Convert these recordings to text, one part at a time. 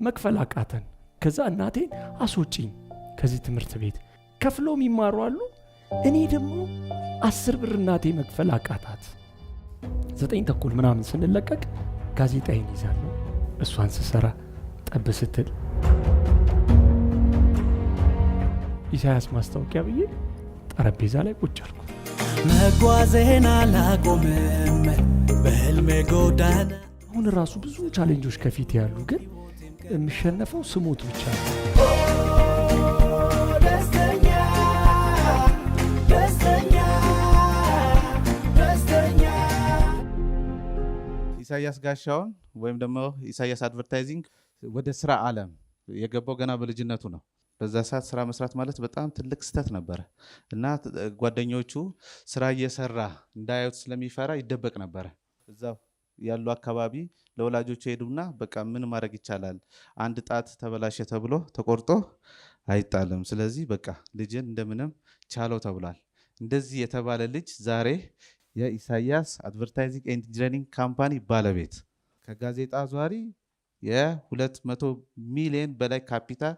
መክፈል አቃተን። ከዛ እናቴን አስወጪኝ ከዚህ ትምህርት ቤት። ከፍሎም ይማሩ አሉ። እኔ ደግሞ 10 ብር እናቴ መክፈል አቃታት። 9:30 ምናምን ስንለቀቅ ጋዜጣዬን ይዛለሁ። እሷን ስሰራ ጠብ ስትል ኢሳያስ ማስታወቂያ ብዬ ጠረጴዛ ላይ ቁጭ አልኩ። መጓዜን አላቆምም በህልሜ ጎዳና። አሁን ራሱ ብዙ ቻሌንጆች ከፊት ያሉ፣ ግን የሚሸነፈው ስሞት ብቻ ነው። ኢሳያስ ጋሻውን ወይም ደግሞ ኢሳያስ አድቨርታይዚንግ ወደ ስራ ዓለም የገባው ገና በልጅነቱ ነው። በዛ ሰዓት ስራ መስራት ማለት በጣም ትልቅ ስህተት ነበረ እና ጓደኞቹ ስራ እየሰራ እንዳያዩት ስለሚፈራ ይደበቅ ነበረ። እዛው ያሉ አካባቢ ለወላጆቹ ሄዱና በቃ ምን ማድረግ ይቻላል፣ አንድ ጣት ተበላሸ ተብሎ ተቆርጦ አይጣልም፣ ስለዚህ በቃ ልጅን እንደምንም ቻለው ተብሏል። እንደዚህ የተባለ ልጅ ዛሬ የኢሳያስ አድቨርታይዚንግ ኤንድ ኢንጂነሪንግ ካምፓኒ ባለቤት፣ ከጋዜጣ ዟሪ የ200 ሚሊዮን በላይ ካፒታል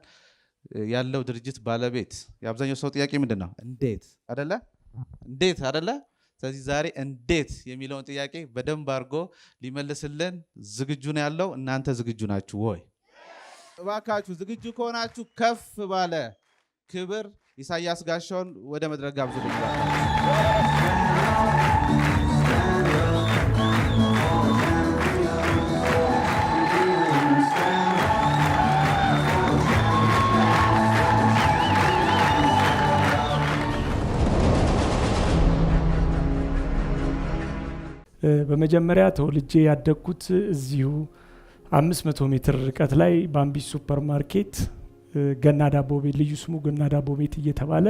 ያለው ድርጅት ባለቤት። የአብዛኛው ሰው ጥያቄ ምንድን ነው? እንዴት አደለ? እንዴት አደለ? ስለዚህ ዛሬ እንዴት የሚለውን ጥያቄ በደንብ አድርጎ ሊመልስልን ዝግጁ ነው ያለው። እናንተ ዝግጁ ናችሁ ወይ? እባካችሁ ዝግጁ ከሆናችሁ ከፍ ባለ ክብር ኢሳያስ ጋሻውን ወደ መድረክ ጋብዙልኝ። በመጀመሪያ ተወልጄ ያደግኩት እዚሁ 500 ሜትር ርቀት ላይ ባምቢስ ሱፐር ማርኬት ገና ዳቦ ቤት፣ ልዩ ስሙ ገና ዳቦ ቤት እየተባለ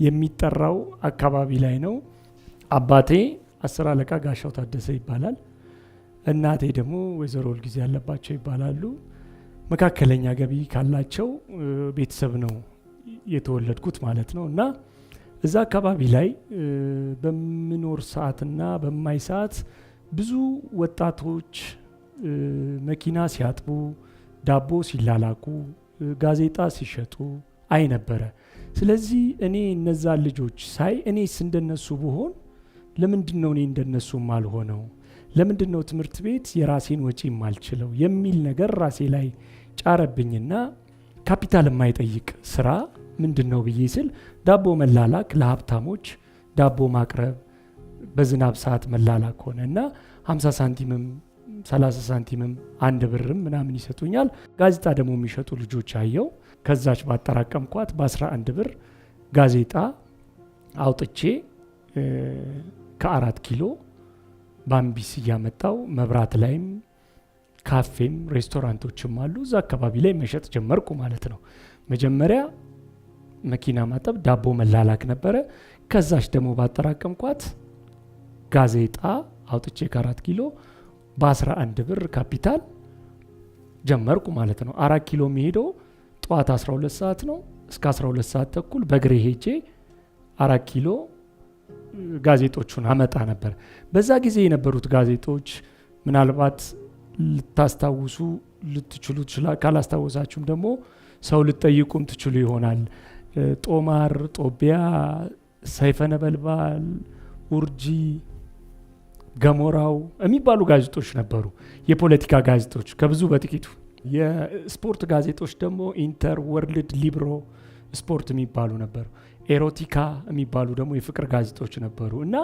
የሚጠራው አካባቢ ላይ ነው። አባቴ 10 አለቃ ጋሻው ታደሰ ይባላል። እናቴ ደግሞ ወይዘሮ ሁልጊዜ ያለባቸው ይባላሉ። መካከለኛ ገቢ ካላቸው ቤተሰብ ነው የተወለድኩት ማለት ነው። እና እዛ አካባቢ ላይ በምኖር ሰዓትና በማይ ሰዓት ብዙ ወጣቶች መኪና ሲያጥቡ፣ ዳቦ ሲላላቁ፣ ጋዜጣ ሲሸጡ አይ ነበረ። ስለዚህ እኔ እነዛ ልጆች ሳይ እኔስ እንደነሱ ብሆን ለምንድነው እኔ እንደነሱ ማልሆነው? ለምንድነው ትምህርት ቤት የራሴን ወጪ ማልችለው የሚል ነገር ራሴ ላይ ጫረብኝና ካፒታል የማይጠይቅ ስራ ምንድነው ብዬ ስል ዳቦ መላላክ፣ ለሀብታሞች ዳቦ ማቅረብ፣ በዝናብ ሰዓት መላላክ ሆነና 50 ሳንቲምም 30 ሳንቲምም 1 ብርም ምናምን ይሰጡኛል። ጋዜጣ ደግሞ የሚሸጡ ልጆች አየው። ከዛች ባጠራቀምኳት በ11 ብር ጋዜጣ አውጥቼ ከ4 ኪሎ ባምቢስ እያመጣው መብራት ላይም ካፌም ሬስቶራንቶችም አሉ እዛ አካባቢ ላይ መሸጥ ጀመርኩ ማለት ነው። መጀመሪያ መኪና ማጠብ፣ ዳቦ መላላክ ነበረ። ከዛች ደግሞ ባጠራቀምኳት ጋዜጣ አውጥቼ ከ4 ኪሎ በ11 ብር ካፒታል ጀመርኩ ማለት ነው። 4 ኪሎ የሚሄደው ጠዋት 12 ሰዓት ነው። እስከ 12 ሰዓት ተኩል በእግሬ ሄጄ 4 ኪሎ ጋዜጦቹን አመጣ ነበር። በዛ ጊዜ የነበሩት ጋዜጦች ምናልባት ልታስታውሱ ልትችሉ ይችላል። ካላስታወሳችሁም ደግሞ ሰው ልትጠይቁም ትችሉ ይሆናል። ጦማር፣ ጦቢያ፣ ሰይፈ ነበልባል፣ ኡርጂ፣ ገሞራው የሚባሉ ጋዜጦች ነበሩ። የፖለቲካ ጋዜጦች ከብዙ በጥቂቱ። የስፖርት ጋዜጦች ደግሞ ኢንተር፣ ወርልድ፣ ሊብሮ ስፖርት የሚባሉ ነበሩ። ኤሮቲካ የሚባሉ ደግሞ የፍቅር ጋዜጦች ነበሩ። እና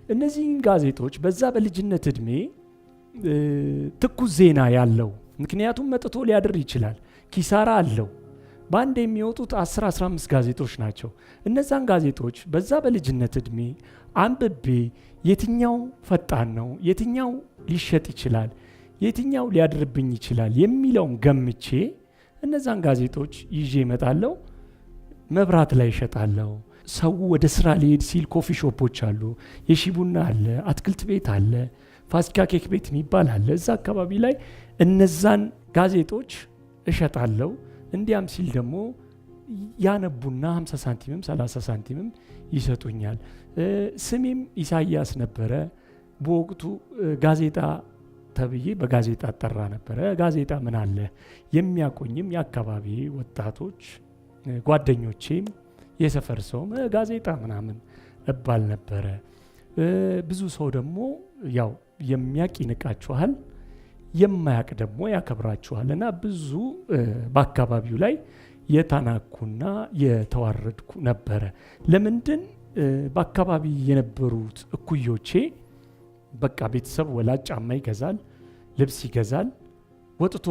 እነዚህን ጋዜጦች በዛ በልጅነት እድሜ ትኩስ ዜና ያለው፣ ምክንያቱም መጥቶ ሊያድር ይችላል፣ ኪሳራ አለው። በአንድ የሚወጡት 10-15 ጋዜጦች ናቸው። እነዛን ጋዜጦች በዛ በልጅነት እድሜ አንብቤ የትኛው ፈጣን ነው፣ የትኛው ሊሸጥ ይችላል፣ የትኛው ሊያድርብኝ ይችላል የሚለውን ገምቼ እነዛን ጋዜጦች ይዤ እመጣለሁ። መብራት ላይ ይሸጣለሁ። ሰው ወደ ስራ ሊሄድ ሲል ኮፊ ሾፖች አሉ፣ የሺቡና አለ፣ አትክልት ቤት አለ፣ ፋሲካ ኬክ ቤት የሚባል አለ። እዛ አካባቢ ላይ እነዛን ጋዜጦች እሸጣለሁ። እንዲያም ሲል ደግሞ ያነቡና 50 ሳንቲምም 30 ሳንቲምም ይሰጡኛል። ስሜም ኢሳያስ ነበረ። በወቅቱ ጋዜጣ ተብዬ በጋዜጣ ጠራ ነበረ። ጋዜጣ ምን አለ የሚያቆኝም የአካባቢ ወጣቶች ጓደኞቼም የሰፈር ሰውም ጋዜጣ ምናምን እባል ነበረ። ብዙ ሰው ደግሞ ያው የሚያቅ ይንቃችኋል፣ የማያቅ ደግሞ ያከብራችኋል። እና ብዙ በአካባቢው ላይ የታናኩና የተዋረድኩ ነበረ። ለምንድን በአካባቢ የነበሩት እኩዮቼ በቃ ቤተሰብ ወላጅ ጫማ ይገዛል፣ ልብስ ይገዛል፣ ወጥቶ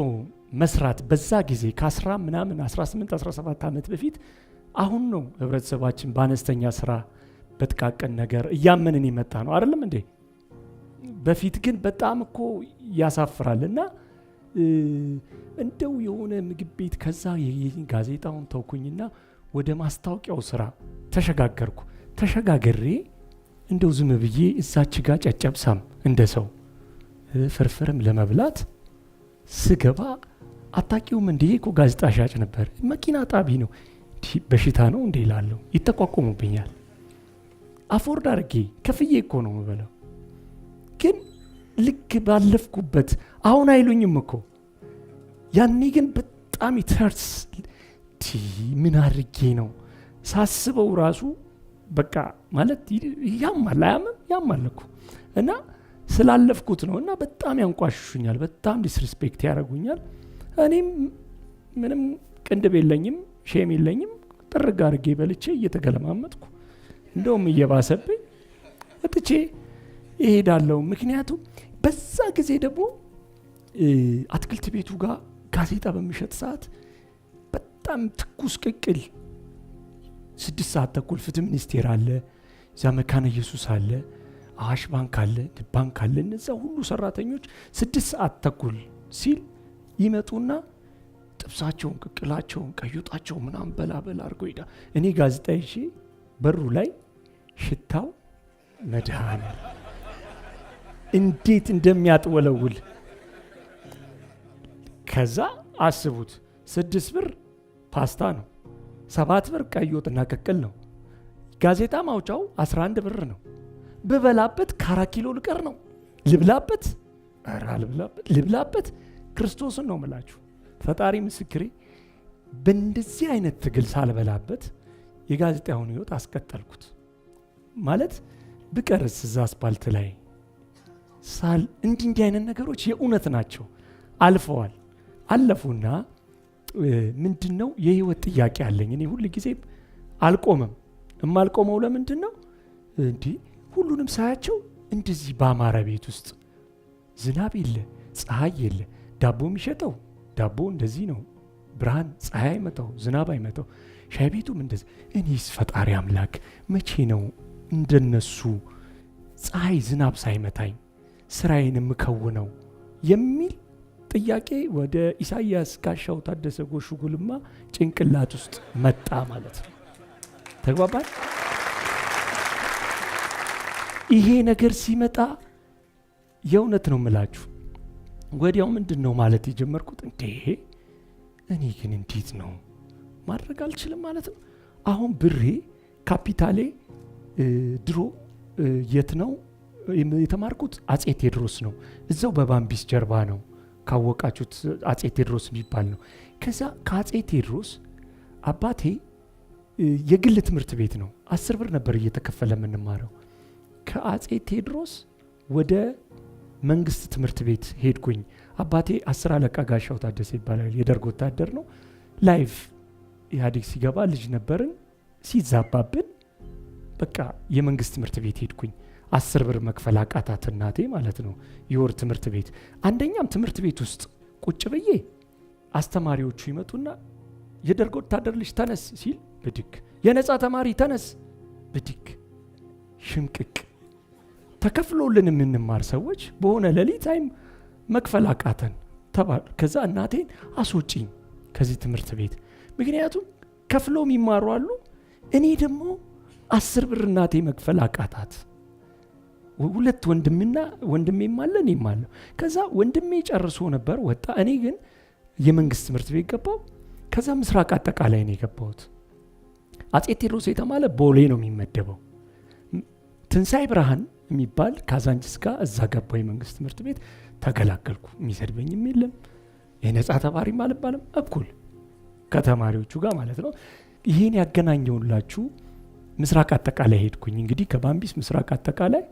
መስራት በዛ ጊዜ ከ10 ምናምን 18 17 ዓመት በፊት አሁን ነው ህብረተሰባችን በአነስተኛ ስራ በጥቃቅን ነገር እያመንን የመጣ ነው አይደለም እንዴ? በፊት ግን በጣም እኮ ያሳፍራል። እና እንደው የሆነ ምግብ ቤት ከዛ ጋዜጣውን ተውኩኝና ወደ ማስታወቂያው ስራ ተሸጋገርኩ። ተሸጋገሬ እንደው ዝም ብዬ እዛች ጋር ጨጨብሳም እንደ ሰው ፍርፍርም ለመብላት ስገባ አታቂውም እንዴ እኮ ጋዜጣ ሻጭ ነበር። መኪና ጣቢ ነው። በሽታ ነው እንዴ ይላለሁ። ይተቋቆሙብኛል። አፎርድ አድርጌ ከፍዬ እኮ ነው የምበላው። ግን ልክ ባለፍኩበት አሁን አይሉኝም እኮ ያኔ ግን በጣም ይተርስ ምን አድርጌ ነው ሳስበው ራሱ በቃ ማለት ያማል አያምም ያማል እኮ እና ስላለፍኩት ነው። እና በጣም ያንቋሽሹኛል፣ በጣም ዲስሪስፔክት ያደርጉኛል። እኔም ምንም ቅንድብ የለኝም ሼም የለኝም። ጥርግ አድርጌ በልቼ እየተገለማመጥኩ እንደውም እየባሰብኝ እጥቼ እሄዳለሁ። ምክንያቱም በዛ ጊዜ ደግሞ አትክልት ቤቱ ጋር ጋዜጣ በሚሸጥ ሰዓት በጣም ትኩስ ቅቅል 6 ሰዓት ተኩል ፍትህ ሚኒስቴር አለ፣ እዛ መካነ ኢየሱስ አለ፣ አዋሽ ባንክ አለ፣ ንብ ባንክ አለ። እነዛ ሁሉ ሰራተኞች 6 ሰዓት ተኩል ሲል ይመጡና ጥብሳቸውን፣ ቅቅላቸውን፣ ቀይወጣቸው ምናምን በላበላ አድርገው ሄዳ እኔ ጋዜጣ ይዤ በሩ ላይ ሽታው መድኃኔ እንዴት እንደሚያጥወለውል ከዛ አስቡት 6 ብር ፓስታ ነው፣ 7 ብር ቀይ ወጥና ቅቅል ነው። ጋዜጣ ማውጫው 11 ብር ነው። ብበላበት ከ4 ኪሎ ልቀር ነው። ልብላበት ልብላበት ክርስቶስን ነው ምላችሁ፣ ፈጣሪ ምስክሬ። በእንደዚህ አይነት ትግል ሳልበላበት የጋዜጣውን ህይወት አስቀጠልኩት። ማለት ብቀርስ እዛ አስፓልት ላይ እንዲህ አይነት ነገሮች የእውነት ናቸው። አልፈዋል፣ አለፉና ምንድነው የህይወት ጥያቄ አለኝ እኔ ሁሉ ጊዜ አልቆመም። የማልቆመው ለምንድን ነው እንዲህ ሁሉንም ሳያቸው እንደዚህ በአማረ ቤት ውስጥ ዝናብ የለ ፀሐይ የለ፣ ዳቦ የሚሸጠው ዳቦ እንደዚህ ነው፣ ብርሃን ፀሐይ አይመታው ዝናብ አይመታው፣ ሻይ ቤቱም እንደዚህ። እኔስ ፈጣሪ አምላክ መቼ ነው እንደነሱ ፀሐይ ዝናብ ሳይመታኝ ስራዬን የምከውነው የሚል ጥያቄ ወደ ኢሳያስ ጋሻው ታደሰ ጎሹ ጉልማ ጭንቅላት ውስጥ መጣ ማለት ነው። ተግባባን? ይሄ ነገር ሲመጣ የእውነት ነው የምላችሁ ወዲያው ምንድን ነው ማለት የጀመርኩት እንዴ እኔ ግን እንዴት ነው ማድረግ አልችልም ማለት ነው። አሁን ብሬ ካፒታሌ ድሮ የት ነው የተማርኩት? አጼ ቴዎድሮስ ነው። እዛው በባምቢስ ጀርባ ነው፣ ካወቃችሁት አጼ ቴዎድሮስ የሚባል ነው። ከዛ ከአጼ ቴዎድሮስ አባቴ የግል ትምህርት ቤት ነው፣ 10 ብር ነበር እየተከፈለ የምንማረው። ከአጼ ቴዎድሮስ ወደ መንግስት ትምህርት ቤት ሄድኩኝ። አባቴ 10 አለቃ ጋሻው ታደሰ ይባላል፣ የደርግ ወታደር ነው። ላይፍ ኢህአዴግ ሲገባ ልጅ ነበርን፣ ሲዛባብን በቃ የመንግስት ትምህርት ቤት ሄድኩኝ። 10 ብር መክፈል አቃታት እናቴ ማለት ነው። የወር ትምህርት ቤት አንደኛም ትምህርት ቤት ውስጥ ቁጭ ብዬ አስተማሪዎቹ ይመጡና የደርግ ወታደር ልጅ ተነስ ሲል ብድግ፣ የነፃ ተማሪ ተነስ ብድግ፣ ሽምቅቅ ተከፍሎልን የምንማር ሰዎች በሆነ ሌሊት ታይም መክፈል አቃተን ተባለ። ከዛ እናቴን አስወጪኝ ከዚህ ትምህርት ቤት፣ ምክንያቱም ከፍሎ የሚማሩ አሉ። እኔ ደግሞ 10 ብር እናቴ መክፈል አቃታት። ሁለት ወንድሜም አለ እኔም አለ። ከዛ ወንድሜ ጨርሶ ነበር ወጣ፣ እኔ ግን የመንግስት ትምህርት ቤት ገባው። ከዛ ምስራቅ አጠቃላይ ነው የገባሁት። አጼ ቴዎድሮስ የተማለ ቦሌ ነው የሚመደበው። ትንሳኤ ብርሃን የሚባል ካዛንቺስ ጋር እዛ ገባሁ የመንግስት ትምህርት ቤት ተገላገልኩ። የሚሰድበኝም የለም የነጻ ተማሪም አልባልም እኩል ከተማሪዎቹ ጋር ማለት ነው። ይሄን ያገናኘውላችሁ ምስራቅ አጠቃላይ ሄድኩኝ። እንግዲህ ከባምቢስ ምስራቅ አጠቃላይ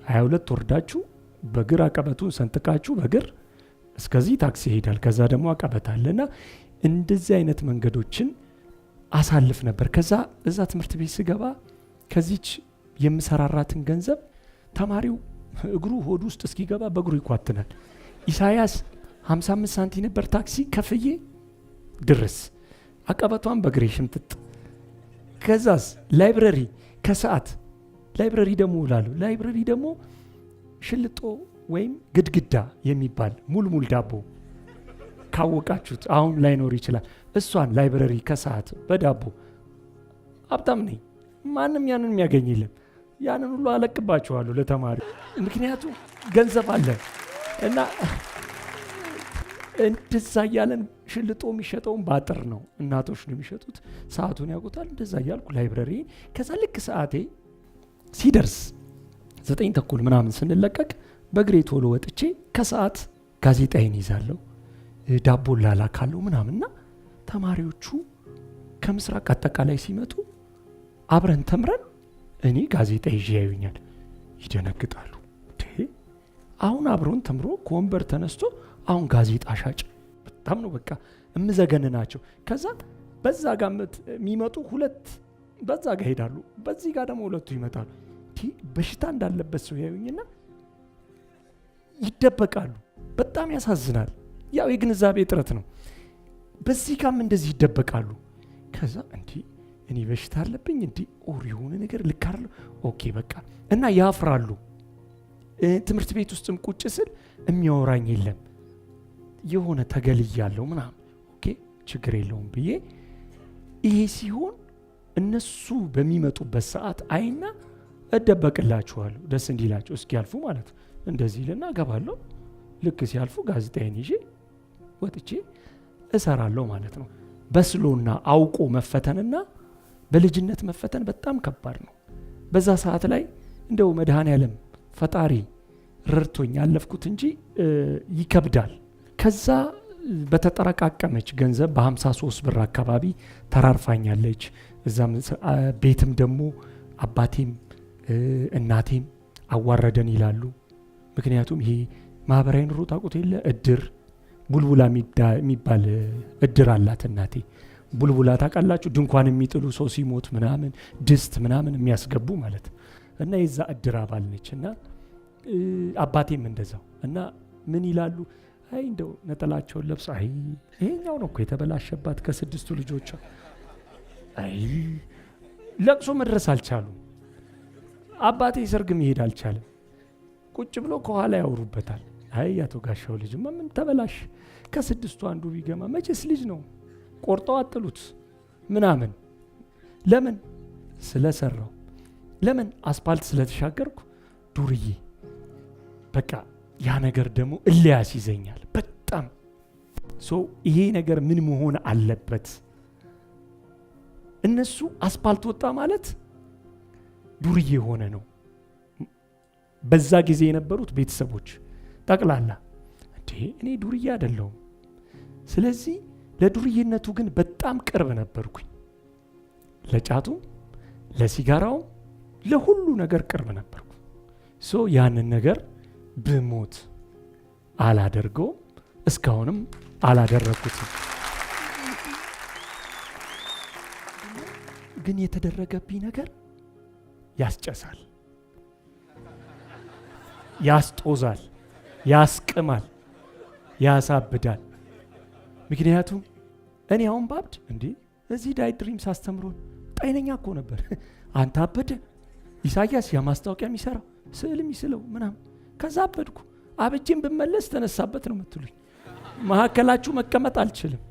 22 ወርዳችሁ በግር አቀበቱን ሰንጥቃችሁ በግር እስከዚህ ታክሲ ይሄዳል። ከዛ ደግሞ አቀበት አለና እንደዚህ አይነት መንገዶችን አሳልፍ ነበር። ከዛ እዛ ትምህርት ቤት ስገባ ከዚች የምሰራራትን ገንዘብ ተማሪው እግሩ ሆድ ውስጥ እስኪገባ በእግሩ ይኳትናል። ኢሳያስ 55 ሳንቲ ነበር ታክሲ ከፍዬ ድረስ አቀበቷን በእግሬ ሽምጥጥ። ከዛስ ላይብረሪ ከሰዓት ላይብረሪ ደግሞ ውላለሁ። ላይብረሪ ደግሞ ሽልጦ ወይም ግድግዳ የሚባል ሙልሙል ዳቦ ካወቃችሁት አሁን ላይኖር ይችላል። እሷን ላይብረሪ ከሰዓት በዳቦ ሀብታም ነኝ። ማንም ያንን የሚያገኝ የለም። ያንን ሁሉ አለቅባችኋለሁ ለተማሪ ምክንያቱም ገንዘብ አለ እና እንደዛ እያለን ሽልጦ የሚሸጠውን ባጥር ነው እናቶች ነው የሚሸጡት። ሰዓቱን ያውቁታል። እንደዛ እያልኩ ላይብረሪ ከዛ ልክ ሰዓቴ ሲደርስ 9:30 ምናምን ስንለቀቅ በእግሬ ቶሎ ወጥቼ ከሰዓት ጋዜጣዬን ይዛለሁ ዳቦ ላላካለሁ ምናምንና ተማሪዎቹ ከምስራቅ አጠቃላይ ሲመጡ አብረን ተምረን እኔ ጋዜጣ ይዤ ያዩኛል፣ ይደነግጣሉ። አሁን አብረን ተምሮ ከወንበር ተነስቶ አሁን ጋዜጣ ሻጭ በጣም ነው በቃ እምዘገንናቸው። ከዛ በዛ ጋር የሚመጡ ሁለት በዛ ጋር ሄዳሉ፣ በዚህ ጋር ደግሞ ሁለቱ ይመጣሉ። በሽታ እንዳለበት ሰው ያዩኝና ይደበቃሉ። በጣም ያሳዝናል። ያው የግንዛቤ እጥረት ነው። በዚህ ጋርም እንደዚህ ይደበቃሉ። ከዛ እኔ በሽታ አለብኝ ኦር የሆነ ነገር ልካርለሁ ኦኬ በቃ እና ያፍራሉ። ትምህርት ቤት ውስጥም ቁጭ ስል የሚያወራኝ የለም የሆነ ተገልያለሁ ምናምን ኦኬ ችግር የለውም ብዬ ይሄ ሲሆን እነሱ በሚመጡበት ሰዓት አይና እደበቅላችኋለሁ ደስ እንዲላቸው እስኪያልፉ ማለት ነው። እንደዚህ ልና ገባለሁ። ልክ ሲያልፉ ጋዜጣዬን ይዤ ወጥቼ እሰራለሁ ማለት ነው። በስሎና አውቆ መፈተንና በልጅነት መፈተን በጣም ከባድ ነው። በዛ ሰዓት ላይ እንደው መድኃኔዓለም ፈጣሪ ረድቶኝ ያለፍኩት እንጂ ይከብዳል። ከዛ በተጠረቃቀመች ገንዘብ በ53 ብር አካባቢ ተራርፋኛለች። እዛም ቤትም ደግሞ አባቴም እናቴም አዋረደን ይላሉ። ምክንያቱም ይሄ ማህበራዊ ኑሮ ታውቁት የለ እድር ቡልቡላ የሚባል እድር አላት እናቴ። ቡልቡላ ታውቃላችሁ? ድንኳን የሚጥሉ ሰው ሲሞት ምናምን ድስት ምናምን የሚያስገቡ ማለት እና የዛ እድር አባል ነች እና አባቴም እንደዛው እና ምን ይላሉ አይ እንደው ነጠላቸውን ለብሳ አይ ይሄኛው ነው እኮ የተበላሸባት ከ6ቱ ልጆቿ አይ ለቅሶ መድረስ አልቻሉም። አባቴ ሰርግ መሄድ አልቻለም። ቁጭ ብሎ ከኋላ ያወሩበታል። አይ አቶ ጋሻው ልጅማ ምን ተበላሽ ከ6ቱ አንዱ ቢገማ መቼስ ልጅ ነው ቆርጠው አጥሉት ምናምን። ለምን ስለሰራው ለምን አስፓልት ስለተሻገርኩ ዱርዬ በቃ ያ ነገር ደግሞ እልያስ ይዘኛል በጣም ይሄ ነገር ምን መሆን አለበት? እነሱ አስፓልት ወጣ ማለት ዱርዬ ሆነ ነው። በዛ ጊዜ የነበሩት ቤተሰቦች ጠቅላላ እኔ ዱርዬ አይደለሁም። ስለዚህ ለዱርዬነቱ ግን በጣም ቅርብ ነበርኩኝ። ለጫቱም ለሲጋራውም ለሁሉ ነገር ቅርብ ነበርኩ። ያንን ነገር ብሞት አላደርገውም፣ እስካሁንም አላደረኩትም። ግን የተደረገብኝ ነገር ያስጨሳል፣ ያስጦዛል፣ ያስቅማል፣ ያሳብዳል። ምክንያቱም እኔ አሁን ባብድ እዚህ ዳይ ድሪምስ አስተምሮን ጣይነኛ እኮ ነበር። አንተ አበደ ኢሳያስ የማስታወቂያ የሚሰራው ስዕል የሚስለው ምናምን። ከዛ አበድኩ። አብጄን ብመለስ ተነሳበት ነው የምትሉኝ። መካከላችሁ መቀመጥ አልችልም።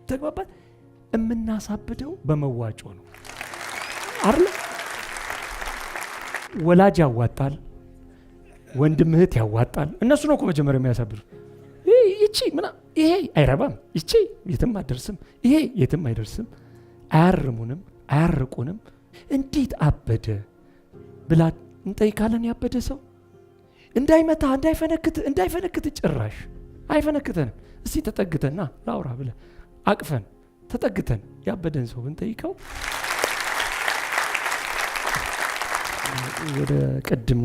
ተግባባን። የምናሳብደው በመዋጮ ነው አይደል? ወላጅ ያዋጣል፣ ወንድም እህት ያዋጣል። እነሱ ነው እኮ መጀመሪያ የሚያሳብዱ። ይቺ ይሄ አይረባም፣ ይቺ የትም አደርስም፣ ይሄ የትም አይደርስም። አያርሙንም፣ አያርቁንም። እንዴት አበደ ብላ እንጠይቃለን። ያበደ ሰው እንዳይመታ እንዳይፈነክት ጭራሽ አይፈነክተንም። እስቲ ተጠግተና ላውራ ብለ አቅፈን ተጠግተን ያበደን ሰው ብንጠይቀው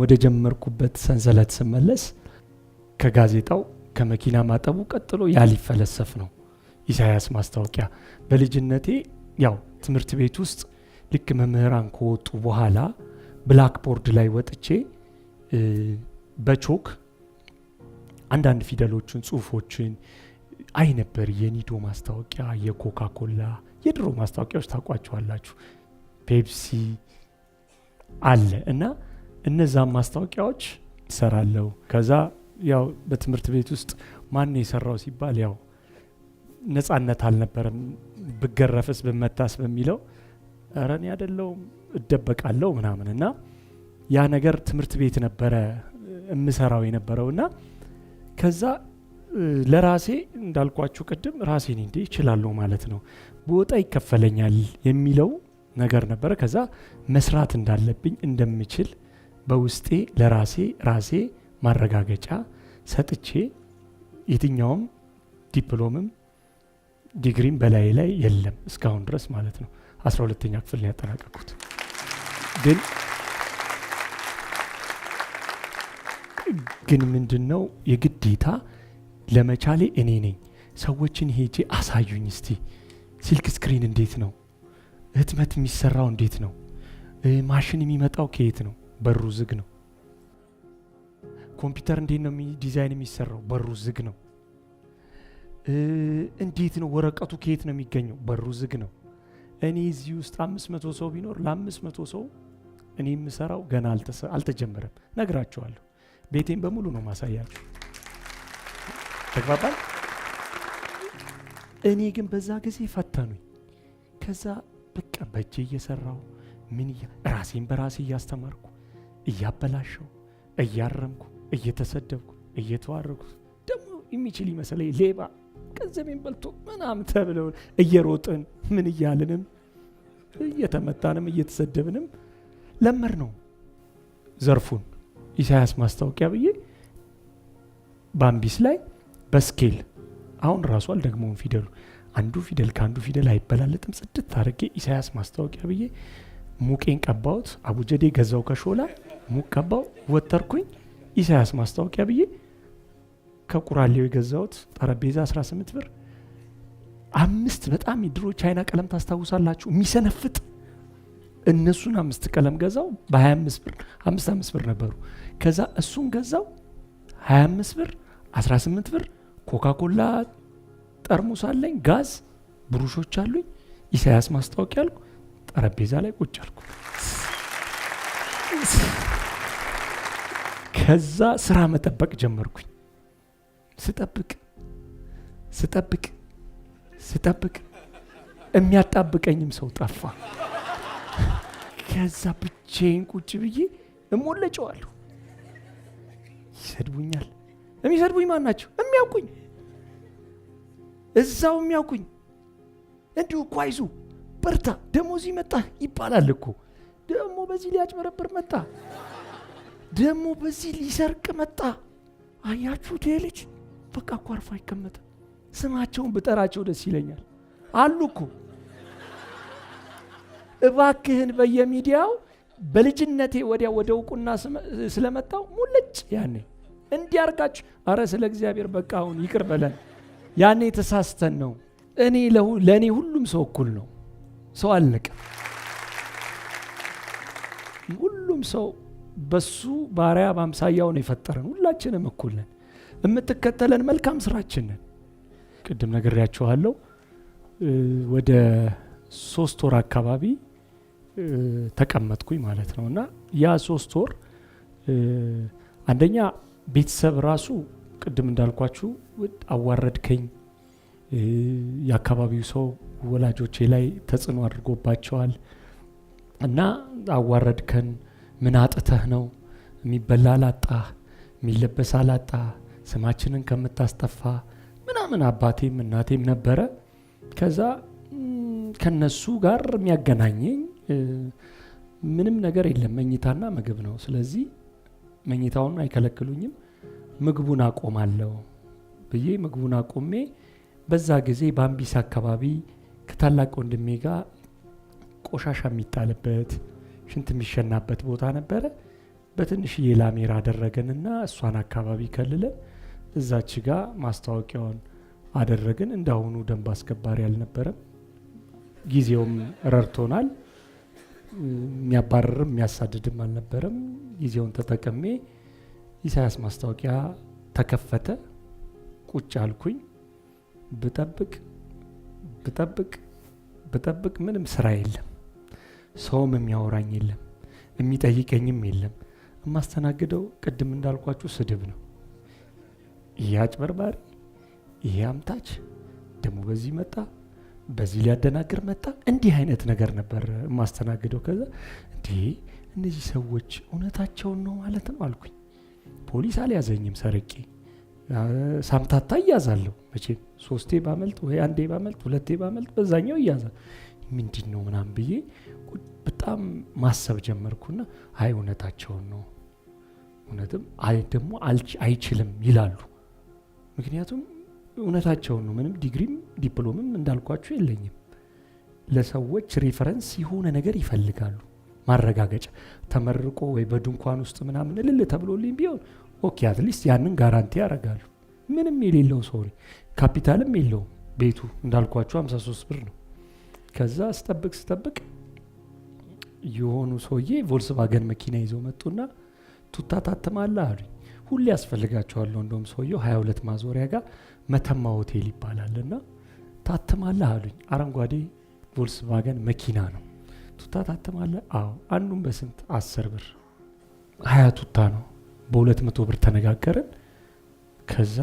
ወደ ጀመርኩበት ሰንሰለት ስመለስ ከጋዜጣው ከመኪና ማጠቡ ቀጥሎ ሊፈለሰፍ ነው ኢሳያስ ማስታወቂያ። በልጅነቴ ያው ትምህርት ቤት ውስጥ ልክ መምህራን ከወጡ በኋላ ብላክቦርድ ላይ ወጥቼ በቾክ አንዳንድ ፊደሎችን ጽሁፎችን አይ ነበር። የኒዶ ማስታወቂያ፣ የኮካ ኮላ የድሮ ማስታወቂያዎች ታውቋቸዋላችሁ፣ ፔፕሲ አለ እና እነዛም ማስታወቂያዎች እሰራለሁ። ከዛ ያው በትምህርት ቤት ውስጥ ማን የሰራው ሲባል ያው ነጻነት አልነበረም፣ ብገረፍስ ብመታስ በሚለው ኧረ እኔ አይደለሁም እደበቃለሁ ምናምን እና ያ ነገር ትምህርት ቤት ነበረ እምሰራው የነበረውና ከዛ ለራሴ እንዳልኳችሁ ቅድም ራሴን እንዴ እችላለሁ ማለት ነው በወጣ ይከፈለኛል የሚለው ነገር ነበረ። ከዛ መስራት እንዳለብኝ እንደምችል በውስጤ ለራሴ ማረጋገጫ ሰጥቼ የትኛውም ዲፕሎምም ዲግሪም በላይ ላይ የለም እስካሁን ድረስ ማለት ነው። 12ኛ ክፍል ነው ያጠናቀቅኩት። ግን ምንድነው የግዴታ ለመቻሌ እኔ ነኝ ሰዎችን ሄጄ አሳዩኝ እስቲ ሲልክ ስክሪን እንዴት ነው፣ ህትመት የሚሰራው እንዴት ነው፣ ማሽን የሚመጣው ከየት ነው፣ በሩ ዝግ ነው። ኮምፒውተር እንዴት ነው ዲዛይን የሚሰራው፣ በሩ ዝግ ነው። እንዴት ነው ወረቀቱ ከየት ነው የሚገኘው፣ በሩ ዝግ ነው። እኔ እዚህ ውስጥ 500 ሰው ቢኖር ለ500 ሰው እኔ የምሰራው ገና አልተጀመረም። ነግራቸዋለሁ። ቤቴን በሙሉ ነው ማሳያችሁ። ተግባባል። እኔ ግን በዛ ጊዜ ፈተኑኝ። ከዛ በቃ በእጄ እየሰራው ራሴን በራሴ እያስተማርኩ እያበላሸው እያረምኩ እየተሰደብኩ እየተዋረኩ ደግሞ የሚችል ይመስለኝ ሌባ ገንዘቤን በልቶ ምናምን ተብለው እየሮጥን ምን እያልንም እየተመታንም እየተሰደብንም ለመር ነው ዘርፉን ኢሳያስ ማስታወቂያ ብዬ ባምቢስ ላይ በስኬል አሁን ራሱ አልደግሞም ፊደሉ አንዱ ፊደል ከአንዱ ፊደል አይበላለጥም። ጽድት አድርጌ ኢሳያስ ማስታወቂያ ብዬ ሙቄን ቀባሁት። አቡጀዴ ገዛው ከሾላ ሙቅ ቀባው ወተርኩኝ። ኢሳያስ ማስታወቂያ ብዬ ከቁራሌው የገዛሁት ጠረጴዛ 18 ብር 5 በጣም የድሮ ቻይና ቀለም ታስታውሳላችሁ የሚሰነፍጥ እነሱን 5 ቀለም ገዛው በ25 ብር 5 ብር ነበሩ። ከዛ እሱን ገዛው 25 ብር 18 ብር ኮካ ኮላ ጠርሙስ አለኝ፣ ጋዝ ብሩሾች አሉኝ። ኢሳያስ ማስታወቂያ አልኩ። ጠረጴዛ ላይ ቁጭ አልኩ። ከዛ ስራ መጠበቅ ጀመርኩኝ። ስጠብቅ የሚያጣብቀኝም ሰው ጠፋ። ከዛ ብቻዬን ቁጭ ብዬ እሞለጨዋለሁ። ይሰድቡኛል። የሚሰድቡኝ ማን ናቸው? የሚያውቁኝ እዛው የሚያውቁኝ እንዲሁ እኮ አይዞ በርታ ደሞ እዚህ መጣ ይባላል እኮ ደሞ በዚህ ሊያጭበረብር መጣ ደሞ በዚህ ሊሰርቅ መጣ። አያችሁ ልጅ በቃ እኮ አርፎ አይቀመጥም። ስማቸውን ብጠራቸው ደስ ይለኛል አሉ እኮ። እባክህን በየሚዲያው በልጅነቴ ወዲያ ወደ እውቁና ስለመጣው ሙልጭ ያኔ እንዲያርጋችሁ አረ ስለ እግዚአብሔር በቃ አሁን ይቅር በለን። ያኔ ተሳስተን ነው። ለእኔ ሁሉም ሰው እኩል ነው። ሰው አልነቀም። ሁሉም ሰው በሱ ባሪያ በአምሳያው ነው የፈጠረን። ሁላችንም እኩል ነን። የምትከተለን መልካም ስራችንን ቅድም ነግሬያችኋለሁ። ወደ 3 ወር አካባቢ ተቀመጥኩኝ ማለት ነው። እና ያ 3 ወር አንደኛ ቤተሰብ ራሱ ቅድም እንዳልኳችሁ አዋረድከኝ። የአካባቢው ሰው ወላጆቼ ላይ ተጽዕኖ አድርጎባቸዋል። እና አዋረድከን፣ ምን አጥተህ ነው፣ የሚበላ አላጣ፣ የሚለበስ አላጣ፣ ስማችንን ከምታስጠፋ ምናምን አባቴም እናቴም ነበረ። ከዛ ከነሱ ጋር የሚያገናኘኝ ምንም ነገር የለም መኝታና ምግብ ነው። ስለዚህ መኝታውን አይከለክሉኝም፣ ምግቡን አቆማለሁ ብዬ ምግቡን አቆሜ በዛ ጊዜ ባምቢስ አካባቢ ከታላቅ ወንድሜ ጋር ቆሻሻ የሚጣልበት ሽንት የሚሸናበት ቦታ ነበረ። በትንሽዬ ላሜራ አደረገንና እሷን አካባቢ ከልለን እዛች ጋር ማስታወቂያውን አደረግን። እንዳሁኑ ደንብ አስከባሪ አልነበረም። ጊዜውም ረድቶናል። የሚያባረርም የሚያሳድድም አልነበረም። ጊዜውን ተጠቅሜ ኢሳያስ ማስታወቂያ ተከፈተ። ቁጭ አልኩኝ። ብጠብቅ ምንም ስራ የለም። ሰውም የሚያወራኝ የለም፣ የሚጠይቀኝም የለም። የማስተናግደው ቅድም እንዳልኳችሁ ስድብ ነው። ይሄ አጭበርባሪ፣ ይሄ አምታች፣ ደግሞ በዚህ መጣ፣ በዚህ ሊያደናግር መጣ፣ እንዲህ አይነት ነገር ነበር የማስተናግደው። ከዛ እነዚህ ሰዎች እውነታቸውን ነው ማለት ነው አልኩኝ። ፖሊስ አልያዘኝም ሰርቄ፣ ሳምታታ እያዛለሁ መቼም 3 ባመልጥ ወይ 1 ባመልጥ 2 ባመልጥ በዛኛው እያዛል። ምንድን ነው ምናምን ብዬ በጣም ማሰብ ጀመርኩና አይ እውነታቸውን ነው፣ እውነትም ደግሞ አይችልም ይላሉ። ምክንያቱም እውነታቸውን ነው። ምንም ዲግሪም ዲፕሎምም እንዳልኳችሁ የለኝም። ለሰዎች ሪፈረንስ የሆነ ነገር ይፈልጋሉ፣ ማረጋገጫ። ተመርቆ ወይ በድንኳን ውስጥ ምናምን እልል ተብሎልኝ ቢሆን ኦኬ፣ አትሊስት ያንን ጋራንቲ ያደርጋሉ። ምንም የሌለው ሰው ካፒታልም የለውም። ቤቱ እንዳልኳችሁ 53 ብር ነው። ከዛ ስጠብቅ የሆኑ ሰውዬ ቮልስቫገን መኪና ይዘው መጡና ቱታ ታትማለህ አሉኝ። ሁሌ ያስፈልጋቸዋለሁ። እንደውም ሰውየው 22 ማዞሪያ ጋር መተማ ሆቴል ይባላልና ታትማለህ አሉኝ። አረንጓዴ ቮልስቫገን መኪና ነው። ቱታ ታትማለህ? አዎ። አንዱን በስንት? 10 ብር 20 ቱታ ነው። በ200 ብር ተነጋገርን። ከዛ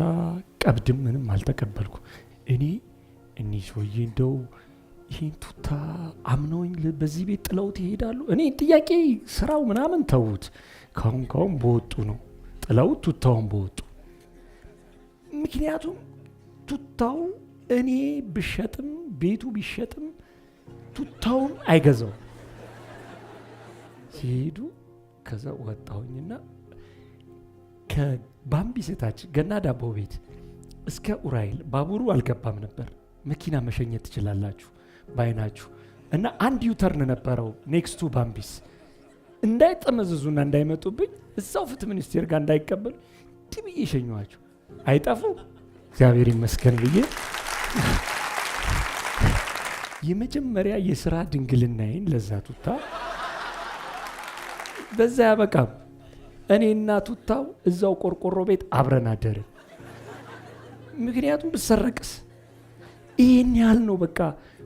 ቀብድም ምንም አልተቀበልኩ። እኔ ሰውዬ እንደው ይሄን ቱታ አምነውኝ በዚህ ቤት ጥለውት ይሄዳሉ? እኔ ጥያቄ ስራው ምናምን ተውት፣ ካሁን በወጡ ነው ጥለውት ቱታውን በወጡ። ምክንያቱም ቱታው እኔ ብሸጥም ቤቱ ቢሸጥም ቱታውን አይገዛው ሲሄዱ። ከዛ ወጣሁኝና ከባምቢስ ታች ገና ዳቦ ቤት እስከ ኡራኤል ባቡሩ አልገባም ነበር። መኪና መሸኘት ትችላላችሁ ባይናችሁ። እና አንድ ዩተርን ነበረው ኔክስቱ ባምቢስ። እንዳይጠመዝዙና እንዳይመጡብኝ እዛው ፍትህ ሚኒስቴር ጋር እንዳይቀበሉ እንዲህ ብዬ ሸኘኋቸው። አይጠፉ እግዚአብሔር ይመስገን ብዬ የመጀመሪያ የስራ ድንግልናዬን ለዛ ቱታ በዛ ያበቃም። እኔና ቱታው እዛው ቆርቆሮ ቤት አብረን አደርን። ምክንያቱም ብሰረቅስ ይህን ያህል ነው በቃ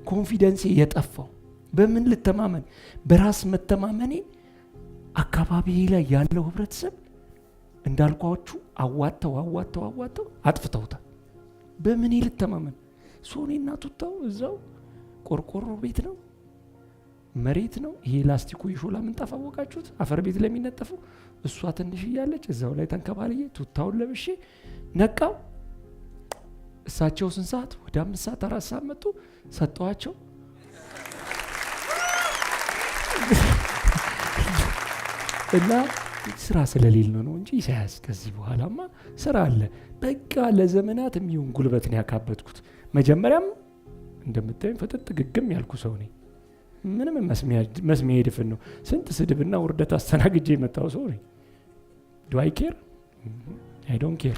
ኮንፊደንስ የጠፋው። በምን ልተማመን? በራስ መተማመኔ አካባቢ ላይ ያለው ህብረተሰብ እንዳልኳችሁ አዋተው አጥፍተውታል። በምን ልተማመን? ሶኔና ቱታው እዛው ቆርቆሮ ቤት ነው፣ መሬት ነው። ይሄ ላስቲኩ የሾላ ምንጣፍ አወቃችሁት? አፈር ቤት ለሚነጠፈው እሷ ትንሽ እያለች እዛው ላይ ተንከባልዬ ቱታውን ለብሼ ነቃው። እሳቸው ስንት ሰዓት? ወደ 5 ሰዓት 4 ሰዓት መጡ። ሰጠዋቸው። እና ስራ ስለሌለ ነው እንጂ ኢሳያስ ከዚህ በኋላማ ስራ አለ። በቃ ለዘመናት የሚሆን ጉልበት ነው ያካበትኩት። መጀመሪያም እንደምታዩኝ ፍጥጥ ግግም ያልኩ ሰው ነኝ። ምንም መስሚያ ይድፍን ነው። ስንት ስድብና ውርደት አስተናግጄ የመጣው ሰው ነኝ። ዱ አይ ኬር? አይ ዶንት ኬር።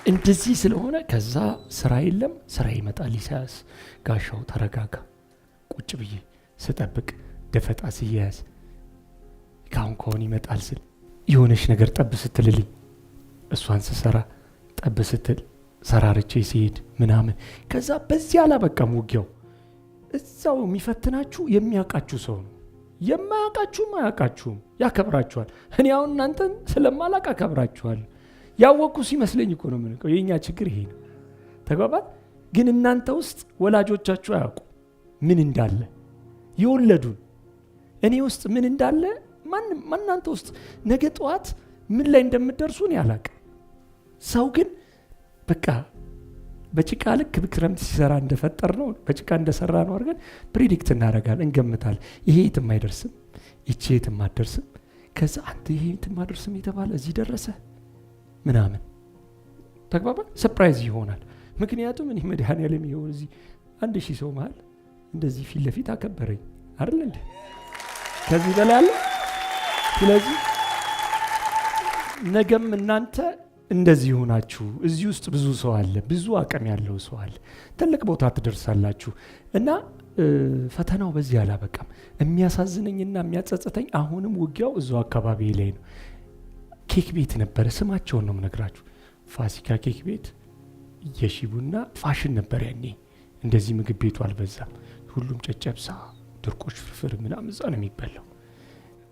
እንደዚህ ስለሆነ ከዛ ስራ የለም፣ ስራ ይመጣል። ኢሳያስ ጋሻው ተረጋጋ። ቁጭ ብዬ ስጠብቅ ደፈጣ ሲያያዝ ካሁን ይመጣል ስል የሆነች ነገር ጠብ ስትልልኝ እሷን ስሰራ ጠብ ስትል ሰራርቼ ሲሄድ ምናምን። ከዛ በዚህ አላበቃም ውጊያው። እዛው የሚፈትናችሁ የሚያውቃችሁ ሰው ነው። የማያውቃችሁም አያውቃችሁም፣ ያከብራችኋል። እኔ አሁን እናንተን ስለማላቅ አከብራችኋል። ያወቁ ሲመስለኝ እኮ ነው የምንቀው። የኛ ችግር ይሄ ነው። ተግባባት። ግን እናንተ ውስጥ ወላጆቻችሁ አያውቁ ምን እንዳለ የወለዱን እኔ ውስጥ ምን እንዳለ ማንም እናንተ ውስጥ ነገ ጠዋት ምን ላይ እንደምትደርሱ እኔ አላውቅም። ሰው ግን በቃ በጭቃ ልክ ክረምት ሲሰራ እንደፈጠር ነው በጭቃ እንደሰራ ነው አድርገን ፕሪዲክት እናደርጋለን፣ እንገምታለን። ይሄ የትም አይደርስም፣ ይቺ የትም አትደርስም። ከዛ አንተ ይሄ የትም አትደርስም የተባለ እዚህ ደረሰ ምናምን ተግባባ፣ ሰርፕራይዝ ይሆናል። ምክንያቱም እኔ መድኃኒዓለም ይሆን እዚህ 1000 ሰው መሃል እንደዚህ ፊት ለፊት አከበረኝ አይደል እንዴ? ከዚህ በላይ አለ። ስለዚህ ነገም እናንተ እንደዚህ ሆናችሁ እዚህ ውስጥ ብዙ ሰው አለ፣ ብዙ አቅም ያለው ሰው አለ፣ ትልቅ ቦታ ትደርሳላችሁ። እና ፈተናው በዚህ አላበቃም። የሚያሳዝነኝና የሚያጸጽተኝ አሁንም ውጊያው እዛው አካባቢ ላይ ነው። ኬክ ቤት ነበረ፣ ስማቸውን ነው የምነግራችሁ። ፋሲካ ኬክ ቤት፣ የሺቡና ፋሽን ነበር ያኔ። እንደዚህ ምግብ ቤቱ አልበዛም። ሁሉም ጨጨብሳ፣ ድርቆሽ፣ ፍርፍር ምናምን እዛ ነው የሚበላው።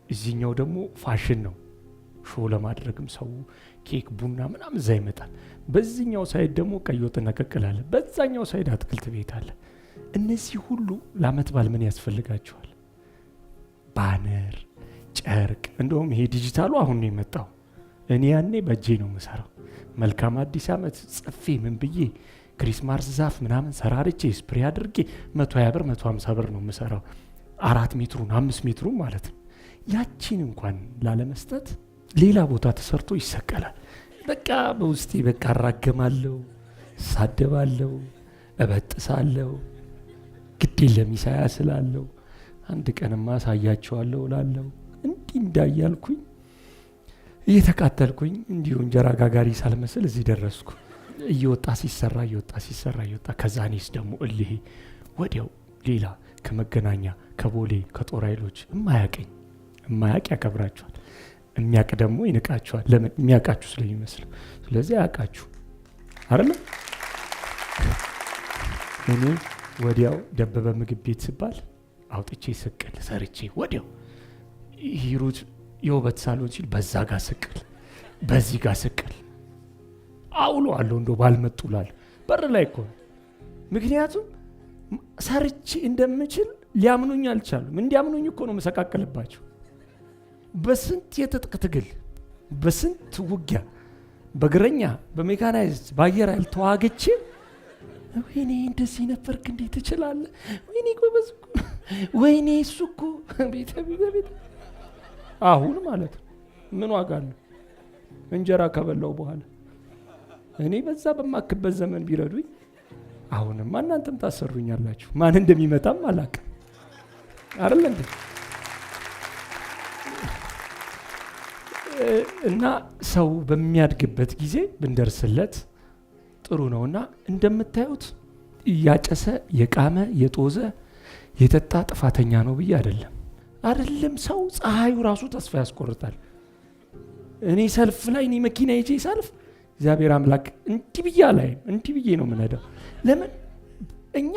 እዚህኛው ደግሞ ፋሽን ነው፣ ሾው ለማድረግም ሰው ኬክ ቡና ምናምን እዛ ይመጣል። በዚህኛው ሳይድ ደግሞ ቀይ ወጥ እናቀቅላለ፣ በዛኛው ሳይድ አትክልት ቤት አለ። እነዚህ ሁሉ ለአመት በዓል ምን ያስፈልጋቸዋል? ባነር፣ ጨርቅ። እንደውም ይሄ ዲጂታሉ አሁን ነው የመጣው። እኔ ያኔ በእጄ ነው የምሰራው። መልካም አዲስ አመት ጽፌ ምን ብዬ ክሪስማስ ዛፍ ምናምን ሰራርቼ ስፕሬ አድርጌ 120 ብር 150 ብር ነው የምሰራው። 4 ሜትሩን 5 ሜትሩን ማለት ነው። ያቺን እንኳን ላለመስጠት ሌላ ቦታ ተሰርቶ ይሰቀላል። በቃ በውስጤ በቃ አራገማለሁ፣ ሳደባለሁ፣ እበጥሳለሁ፣ ግዴ ለሚሳያ ስላለሁ አንድ ቀንማ ሳያቸዋለሁ ላለሁ እንዲህ እንዳያልኩኝ እየተቃጠልኩኝ እንዲሁ እንጀራ ጋጋሪ ሳልመስል እዚህ ደረስኩ። እየወጣ ሲሰራ ከዛኔስ ደግሞ እልሄ ወዲያው ሌላ ከመገናኛ ከቦሌ ከጦር ኃይሎች እማያቅ ያከብራቸዋል፣ የሚያቅ ደግሞ ይንቃቸዋል። ለምን? የሚያቃችሁ ስለሚመስል። ስለዚህ አያቃችሁ አይደለም። እኔ ወዲያው ደበበ ምግብ ቤት ሲባል አውጥቼ ስቅል ሰርቼ ወዲያው ሂሩት የውበት ሳሎን ሲል በዛ ጋር ስቅል፣ በዚህ ጋር ስቅል አውሎ አለው እንደው ባልመጡላል በር ላይ እኮ። ምክንያቱም ሰርቼ እንደምችል ሊያምኑኝ አልቻሉም። እንዲያምኑኝ እኮ ነው መሰቃቀልባቸው። በስንት የትጥቅ ትግል፣ በስንት ውጊያ፣ በእግረኛ፣ በሜካናይዝድ፣ በአየር ኃይል ተዋግቼ ወይኔ እንደዚህ ነበርክ እንዴት ትችላለህ? ወይኔ ጎበዝ እኮ፣ ወይኔ እሱ እኮ ቤተ አሁን ማለት ነው ምን ዋጋ አለው? እንጀራ ከበላው በኋላ እኔ በዛ በማክበት ዘመን ቢረዱኝ አሁንማ እናንተም ታሰሩኛላችሁ። ማን እንደሚመጣም አላውቅም አይደል እንዴ? እና ሰው በሚያድግበት ጊዜ ብንደርስለት ጥሩ ነውና እንደምታዩት ያጨሰ የቃመ የጦዘ የጠጣ ጥፋተኛ ነው ብዬ አይደለም። ሰው ፀሐዩ ራሱ ተስፋ ያስቆርጣል። እኔ ሰልፍ ላይ እኔ መኪና ይዤ ሳልፍ እግዚአብሔር አምላክ እንዲህ ብዬ ነው የምነዳው። ለምን እኛ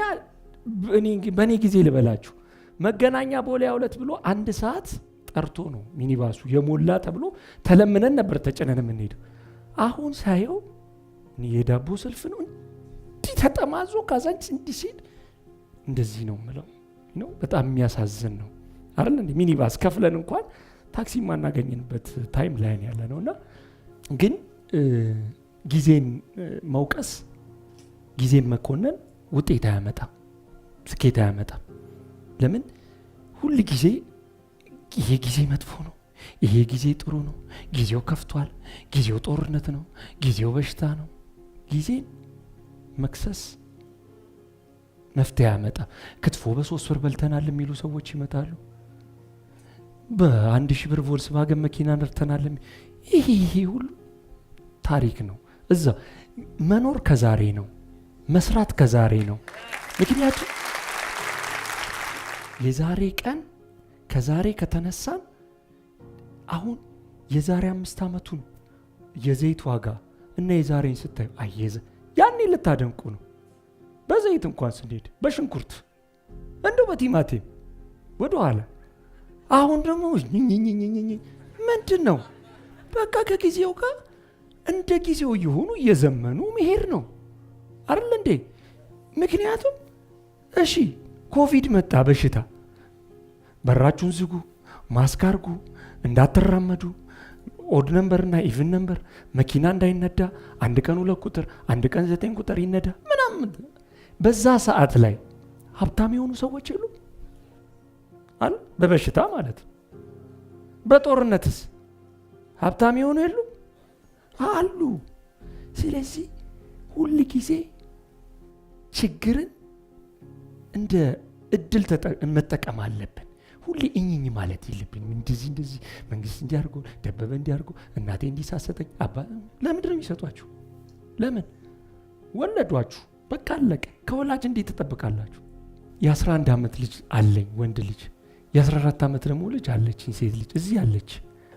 በእኔ ጊዜ ልበላችሁ መገናኛ ቦሌ 2 ብሎ 1 ሰዓት ጠርቶ ነው ሚኒባሱ የሞላ ተብሎ ተለምነን ነበር ተጨነን የምንሄደው። አሁን ሳየው የዳቦ ሰልፍ ነው እንዲህ ተጠማዞ ካዛንቺስ እንዲህ ሲል እንደዚህ ነው የምለው ነው። በጣም የሚያሳዝን ነው አይደል እንዴ? ሚኒባስ ከፍለን እንኳን ታክሲ ማናገኝበት ታይም ላይ ያለ ነውና ግን ጊዜን መውቀስ ጊዜን መኮነን ውጤት አያመጣም፣ ስኬት አያመጣም። ለምን ሁሉ ጊዜ ይሄ ጊዜ መጥፎ ነው፣ ይሄ ጊዜ ጥሩ ነው፣ ጊዜው ከፍቷል፣ ጊዜው ጦርነት ነው፣ ጊዜው በሽታ ነው። ጊዜን መክሰስ መፍትሄ አያመጣም። ክትፎ በ3 ብር በልተናል የሚሉ ሰዎች ይመጣሉ። በ1000 ብር ቮልስቫገን መኪና ነርተናል። ይሄ ሁሉ ታሪክ ነው። እዛ መኖር ከዛሬ ነው፣ መስራት ከዛሬ ነው። ምክንያቱም የዛሬ ቀን ከዛሬ ከተነሳን አሁን የዛሬ 5 ዓመቱን የዘይት ዋጋ እና የዛሬን ስታዩ አየዘ ያኔ ልታደንቁ ነው። በዘይት እንኳን ስንሄድ በሽንኩርት እንደው በቲማቲም ወደ ኋላ አሁን ደግሞ ምንድን ነው? በቃ ከጊዜው ጋር እንደ ጊዜው የሆኑ እየዘመኑ መሄድ ነው አይደል እንዴ? ምክንያቱም እሺ ኮቪድ መጣ በሽታ፣ በራችሁን ዝጉ፣ ማስክ አርጉ፣ እንዳትራመዱ፣ ኦድ ነምበርና ኢቭን ነምበር መኪና እንዳይነዳ፣ 1 ቀን 2 ቁጥር 1 ቀን 9 ቁጥር ይነዳ ምናምን በዛ ሰዓት ላይ ሀብታም የሆኑ ሰዎች የሉ አለ በበሽታ ማለት ነው። በጦርነትስ ሀብታም የሆኑ የሉ አሉ። ስለዚህ ሁል ጊዜ ችግርን እንደ እድል መጠቀም አለብን። ሁሌ እኝኝ ማለት የለብንም። እንደዚህ መንግስት እንዲያርጎ ደበበ እንዲያርጎ እናቴ እንዲሳሰጠኝ አባ ለምንድን ነው የሚሰጧችሁ? ለምን ወለዷችሁ? በቃ አለቀ። ከወላጅ እንዴት ትጠብቃላችሁ? የ11 ዓመት ልጅ አለኝ ወንድ ልጅ፣ የ14 ዓመት ደግሞ ልጅ አለችኝ ሴት ልጅ እዚህ አለች።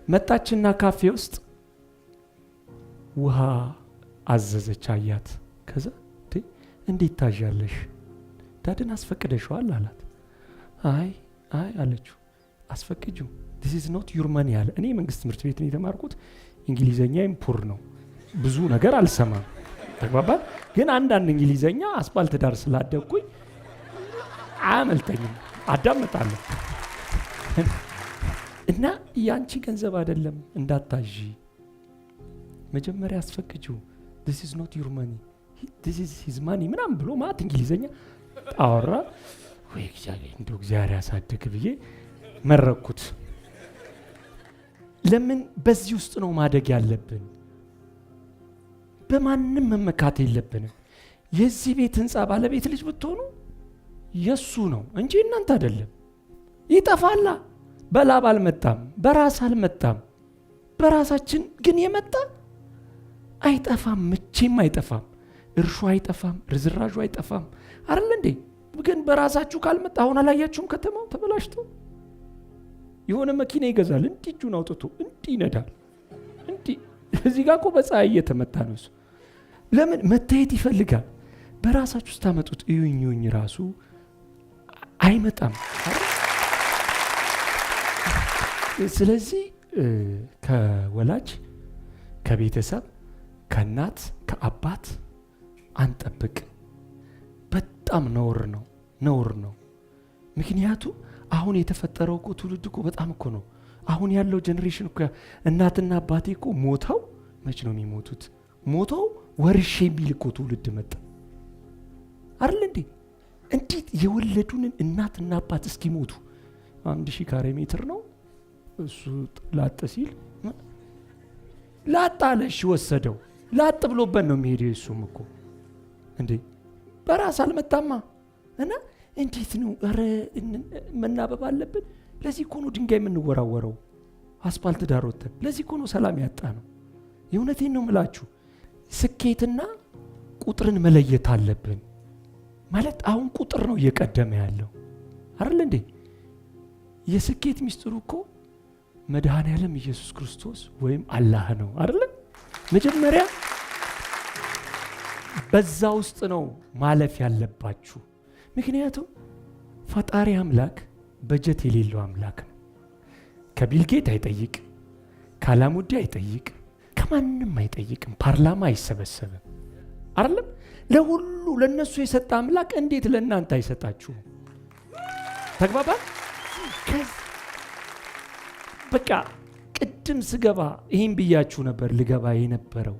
መጣችና ካፌ ውስጥ ውሃ አዘዘች አያት። ከዛ እንዴት ታዣለሽ? ዳድን አስፈቅደሽዋል አላት። አይ አለችው። አስፈቅጂው this is not your money አለ። እኔ መንግስት ትምህርት ቤት ነው የተማርኩት። እንግሊዘኛ ኢምፑር ነው፣ ብዙ ነገር አልሰማም። ተግባባል። ግን አንዳንድ እንግሊዘኛ አስፓልት ዳር ስላደግኩኝ አያመልጠኝም፣ አዳምጣለሁ። እና ያንቺ ገንዘብ አይደለም እንዳታዢ፣ መጀመሪያ አስፈቅጂው this is not your money this is his money ምናምን ብሎ ማለት እንግሊዘኛ አወራ። ወይ እንደው እግዚአብሔር ያሳድግ ብዬ መረኩት። ለምን በዚህ ውስጥ ነው ማደግ ያለብን። በማንም መመካት የለብንም። የዚህ ቤት ህንፃ ባለቤት ልጅ ብትሆኑ የሱ ነው እንጂ እናንተ አይደለም። ይጠፋላ። በላብ አልመጣም፣ በራስ አልመጣም። በራሳችን ግን የመጣ አይጠፋም፣ መቼም አይጠፋም። እርሾ አይጠፋም፣ ርዝራዡ አይጠፋም። አይደል እንዴ? ግን በራሳችሁ ካልመጣ አሁን አላያችሁም? ከተማው ተበላሽቶ የሆነ መኪና ይገዛል፣ እንዲህ እጁን አውጥቶ እንዲህ ይነዳል። እንዲህ እዚህ ጋር እኮ በፀሐይ እየተመታ ነው እሱ። ለምን መታየት ይፈልጋል። በራሳችሁ ስታመጡት እዩኝ ራሱ አይመጣም። ስለዚህ ከወላጅ ከቤተሰብ ከእናት ከአባት አንጠብቅ። በጣም ነውር ነው። ምክንያቱ አሁን የተፈጠረው እኮ ትውልድ እኮ በጣም እኮ ነው። አሁን ያለው ጀኔሬሽን እኮ እናትና አባቴ እኮ ሞተው መች ነው የሚሞቱት? ሞተው ወርሼ የሚል እኮ ትውልድ መጣ አይደል እንዴ? እንዴት የወለዱንን እናትና አባት እስኪሞቱ 1000 ካሬ ሜትር ነው እሱ ላጥ ሲል ላጥ አለሽ ወሰደው። ላጥ ብሎበት ነው የሚሄደው። እሱም እኮ እንዴ በራስ አልመጣማ። እና እንዴት ነው ኧረ መናበብ አለብን። ለዚህ እኮ ነው ድንጋይ የምንወራወረው አስፓልት ዳር ወተን። ለዚህ እኮ ነው ሰላም ያጣ ነው። የእውነቴን ነው ምላችሁ። ስኬትና ቁጥርን መለየት አለብን። ማለት አሁን ቁጥር ነው እየቀደመ ያለው አይደል እንዴ? የስኬት ሚስጥሩ እኮ መድኃኔ ዓለም ኢየሱስ ክርስቶስ ወይም አላህ ነው አይደል? መጀመሪያ በዛ ውስጥ ነው ማለፍ ያለባችሁ። ምክንያቱም ፈጣሪ አምላክ በጀት የሌለው አምላክ ነው። ከቢልጌት አይጠይቅ፣ ካላሙዲ አይጠይቅ፣ ከማንም አይጠይቅም። ፓርላማ አይሰበሰብም አይደለም? ለሁሉ ለነሱ የሰጠ አምላክ እንዴት ለእናንተ አይሰጣችሁ? ተግባባ። በቃ ቅድም ስገባ ይሄን ብያችሁ ነበር። ልገባ የነበረው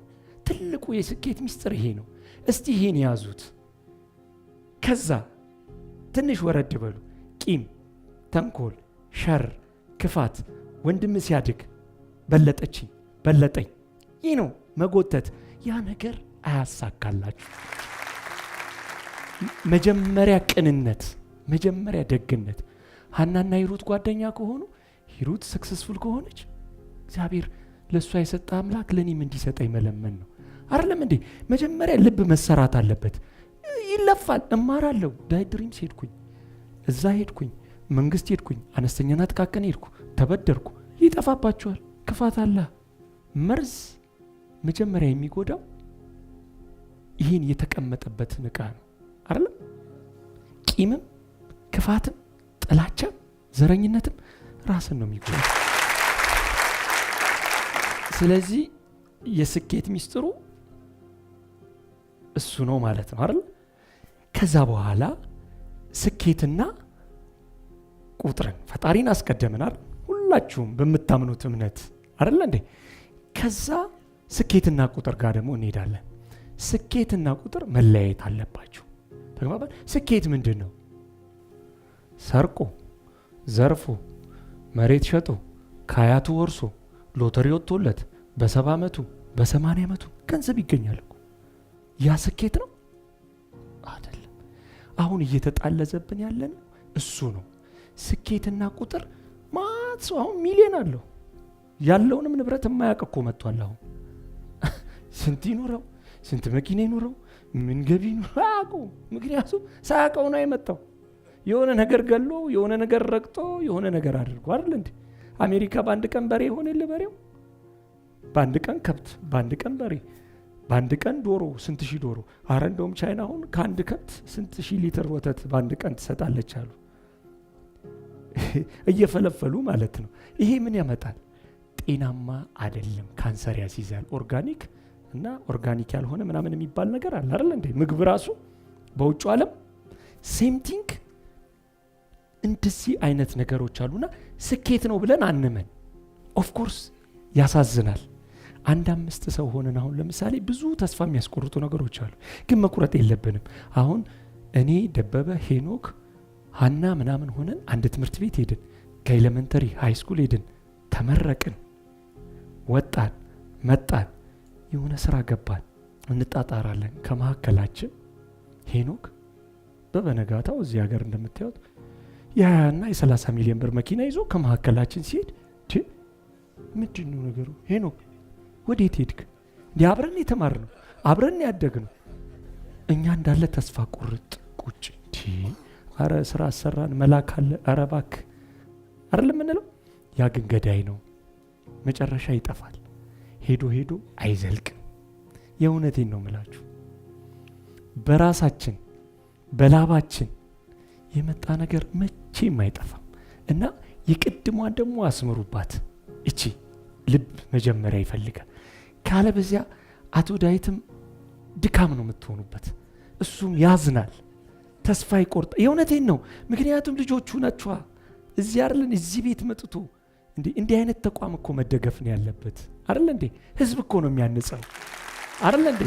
ትልቁ የስኬት ሚስጥር ይሄ ነው። እስቲ ይሄን ያዙት። ከዛ ትንሽ ወረድ በሉ። ቂም፣ ተንኮል፣ ሸር፣ ክፋት፣ ወንድም ሲያድግ በለጠችኝ፣ በለጠኝ፣ ይህ ነው መጎተት። ያ ነገር አያሳካላችሁ። መጀመሪያ ቅንነት፣ መጀመሪያ ደግነት። ሀናና ሂሩት ጓደኛ ከሆኑ ሂሩት ሰክሰስፉል ከሆነች እግዚአብሔር ለእሷ የሰጠ አምላክ ለእኔም እንዲሰጠኝ መለመን ነው አይደለም እንዴ? መጀመሪያ ልብ መሰራት አለበት። ይለፋል። እማራለሁ። ዳይ ድሪምስ ሄድኩኝ፣ እዛ ሄድኩኝ፣ መንግስት ሄድኩኝ፣ አነስተኛና ጥቃቅን ሄድኩ፣ ተበደርኩ። ይጠፋባቸዋል። ክፋት አለ። መርዝ መጀመሪያ የሚጎዳው ይህን የተቀመጠበትን ዕቃ ነው አይደለም? ቂምም፣ ክፋትም፣ ጥላቻም፣ ዘረኝነትም ራስን ነው የሚጎዳው። ስለዚህ የስኬት ሚስጥሩ እሱ ነው ማለት ነው አይደል? ከዛ በኋላ ስኬትና ቁጥርን ፈጣሪን አስቀደምናል ሁላችሁም በምታምኑት እምነት አይደል እንዴ? ከዛ ስኬትና ቁጥር ጋር ደግሞ እንሄዳለን። ስኬትና ቁጥር መለያየት አለባቸው። ተግባባን? ስኬት ምንድን ነው? ሰርቆ ዘርፎ መሬት ሸጦ ከአያቱ ወርሶ ሎተሪ ወጥቶለት በ70 ዓመቱ በ80 ዓመቱ ገንዘብ ይገኛል እኮ። ያ ስኬት ነው አይደለም። አሁን እየተጣለዘብን ያለን እሱ ነው። ስኬትና ቁጥር ማት ሰው አሁን ሚሊዮን አለው ያለውንም ንብረት የማያውቅ እኮ መጥቷል። አሁን ስንት ይኑረው ስንት መኪና ይኑረው ምን ገቢ ይኑረው አያውቀውም። ምክንያቱም ሳያውቀው ነው የመጣው። የሆነ ነገር ገሎ የሆነ ነገር ረግጦ የሆነ ነገር አድርጎ አይደል እንዴ? አሜሪካ በአንድ ቀን በሬ ሆነል በሬው፣ በአንድ ቀን ከብት፣ በአንድ ቀን በሬ፣ በአንድ ቀን ዶሮ፣ ስንት ሺህ ዶሮ። አረ እንደውም ቻይና አሁን ከአንድ ከብት ስንት ሺህ ሊትር ወተት በአንድ ቀን ትሰጣለች አሉ። እየፈለፈሉ ማለት ነው። ይሄ ምን ያመጣል? ጤናማ አይደለም። ካንሰር ያስይዛል። ኦርጋኒክ እና ኦርጋኒክ ያልሆነ ምናምን የሚባል ነገር አለ አይደል እንዴ? ምግብ ራሱ በውጭ ዓለም ሴም ቲንግ እንደዚህ አይነት ነገሮች አሉና ስኬት ነው ብለን አንመን። ኦፍ ኮርስ ያሳዝናል። 5 ሰው ሆነን አሁን ለምሳሌ ብዙ ተስፋ የሚያስቆርጡ ነገሮች አሉ፣ ግን መቁረጥ የለብንም። አሁን እኔ ደበበ፣ ሄኖክ፣ ሀና ምናምን ሆነን አንድ ትምህርት ቤት ሄድን፣ ከኤሌመንተሪ ሃይ ስኩል ሄድን፣ ተመረቅን፣ ወጣን፣ መጣን፣ የሆነ ስራ ገባን፣ እንጣጣራለን። ከመካከላችን ሄኖክ በበነጋታው እዚህ ሀገር እንደምታዩት የ20 እና 30 ሚሊዮን ብር መኪና ይዞ ከመካከላችን ሲሄድ ምንድን ነው ነገሩ? ሄኖክ ወዴት ሄድክ? እንዲህ አብረን የተማርነው አብረን ያደግነው እኛ እንዳለ ተስፋ ቁርጥ ቁጭ። አረ ስራ አሰራን መላክ አለ። አረ እባክህ አይደለም የምንለው። ያ ግን ገዳይ ነው። መጨረሻ ይጠፋል። ሄዶ ሄዶ አይዘልቅም። የእውነቴን ነው የምላችሁ። በራሳችን በላባችን የመጣ ነገር መቼም አይጠፋም። እና የቅድሟን ደግሞ አስምሩባት። እቺ ልብ መጀመሪያ ይፈልጋል። ካለበዚያ አቶ ዳዊትም ድካም ነው የምትሆኑበት። እሱም ያዝናል፣ ተስፋ ይቆርጣ። የእውነቴን ነው። ምክንያቱም ልጆቹ ናቸዋ። እዚህ አይደለን እዚህ ቤት መጥቶ እንዲህ አይነት ተቋም እኮ መደገፍ ነው ያለበት አይደል እንዴ? ህዝብ እኮ ነው የሚያንጸው አይደል እንዴ?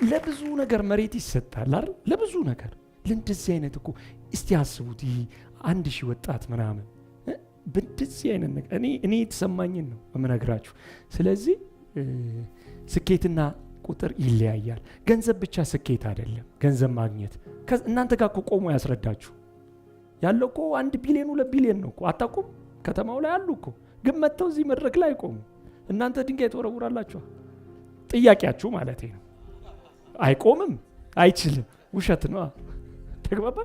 ለብዙ ነገር መሬት ይሰጣል አይደል? ለብዙ ነገር ለእንደዚህ አይነት እኮ እስቲ አስቡት። ይህ 1000 ወጣት ምናምን በእንደዚህ አይነት ነገር እኔ የተሰማኝን ነው የምነግራችሁ። ስለዚህ ስኬትና ቁጥር ይለያያል። ገንዘብ ብቻ ስኬት አይደለም። ገንዘብ ማግኘት እናንተ ጋር እኮ ቆሞ ያስረዳችሁ ያለው እኮ 1 ቢሊዮን 2 ቢሊዮን ነው እኮ። አታውቁም? ከተማው ላይ አሉ እኮ፣ ግን መጥተው እዚህ መድረክ ላይ ቆሙ። እናንተ ድንጋይ ተወረውራላችሁ። ጥያቄያችሁ ማለት ነው። አይቆምም፣ አይችልም፣ ውሸት ነው። ተግባባ።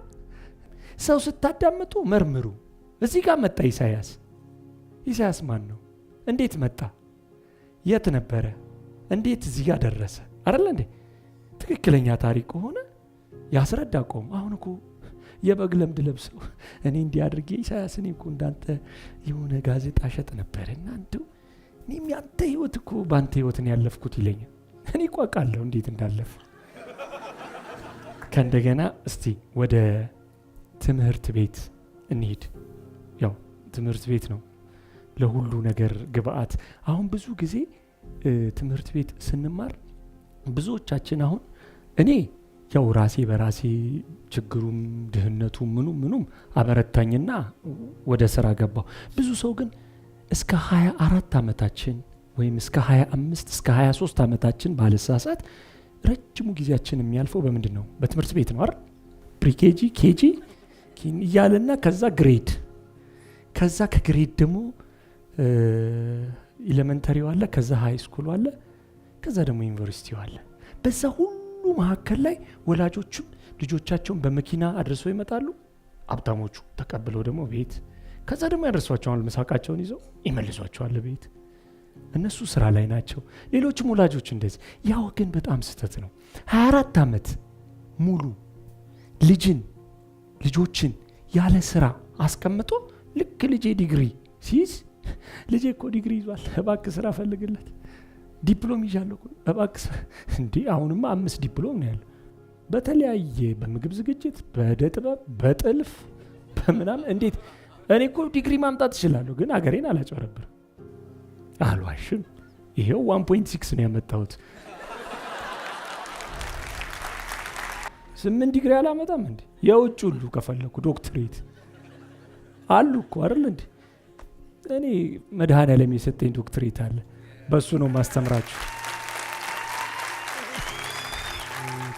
ሰው ስታዳምጡ መርምሩ። እዚህ ጋር መጣ ኢሳያስ። ኢሳያስ ማን ነው? እንዴት መጣ? የት ነበረ? እንዴት እዚህ ጋር ደረሰ? አይደል እንዴ? ትክክለኛ ታሪክ ከሆነ ያስረዳ። ቆም አሁን እኮ የበግ ለምድ ለብሰው እኔ እንዲህ አድርጌ ኢሳያስ እኔ እኮ እንዳንተ የሆነ ጋዜጣ ሸጥ ነበር እና እንደው እኔም ያንተ ህይወት እኮ በአንተ ህይወት ነው ያለፍኩት ይለኛል። እኔ እኮ አውቃለሁ እንዴት እንዳለፍ። ከእንደገና እስቲ ወደ ትምህርት ቤት እንሂድ። ያው ትምህርት ቤት ነው ለሁሉ ነገር ግብአት። አሁን ብዙ ጊዜ ትምህርት ቤት ስንማር ብዙዎቻችን አሁን እኔ ያው ራሴ በራሴ ችግሩም ድህነቱም ምኑም አበረታኝና ወደ ስራ ገባው። ብዙ ሰው ግን እስከ 24 ዓመታችን ወይም እስከ 25 እስከ 23 ዓመታችን ባለሳሳት ረጅሙ ጊዜያችን የሚያልፈው በምንድን ነው? በትምህርት ቤት ነው አይደል? ፕሪኬጂ ኬጂ እያለና ከዛ ግሬድ፣ ከዛ ከግሬድ ደግሞ ኤሌመንተሪው አለ፣ ከዛ ሃይ ስኩል አለ፣ ከዛ ደግሞ ዩኒቨርሲቲው አለ። በዛ ሁሉ መካከል ላይ ወላጆችም ልጆቻቸውን በመኪና አድርሰው ይመጣሉ። ሀብታሞቹ ተቀብለው ደግሞ ቤት፣ ከዛ ደግሞ ያደርሷቸዋል። ምሳቃቸውን ይዘው ይመልሷቸዋል ቤት። እነሱ ስራ ላይ ናቸው። ሌሎችም ወላጆች እንደዚህ። ያው ግን በጣም ስህተት ነው። 24 ዓመት ሙሉ ልጆችን ያለ ስራ አስቀምጦ ልክ ልጄ ዲግሪ ሲይዝ ልጄ እኮ ዲግሪ ይዟል እባክህ ስራ ፈልግለት፣ ዲፕሎም ይዣለሁ እባክህ እንዴ። አሁንማ 5 ዲፕሎም ነው ያለው በተለያየ በምግብ ዝግጅት፣ በእደ ጥበብ፣ በጥልፍ፣ በምናምን። እንዴት እኔ እኮ ዲግሪ ማምጣት እችላለሁ፣ ግን አገሬን አላጨረብርም። አልዋሽም። ይሄው 1.6 ነው ያመጣሁት። 8 ዲግሪ አላመጣም እንዴ? የውጭ ሁሉ ከፈለኩ ዶክትሬት አሉ እኮ አይደል እንዴ? እኔ መድኃኔዓለም የሰጠኝ ዶክትሬት አለ፣ በሱ ነው ማስተምራችሁ።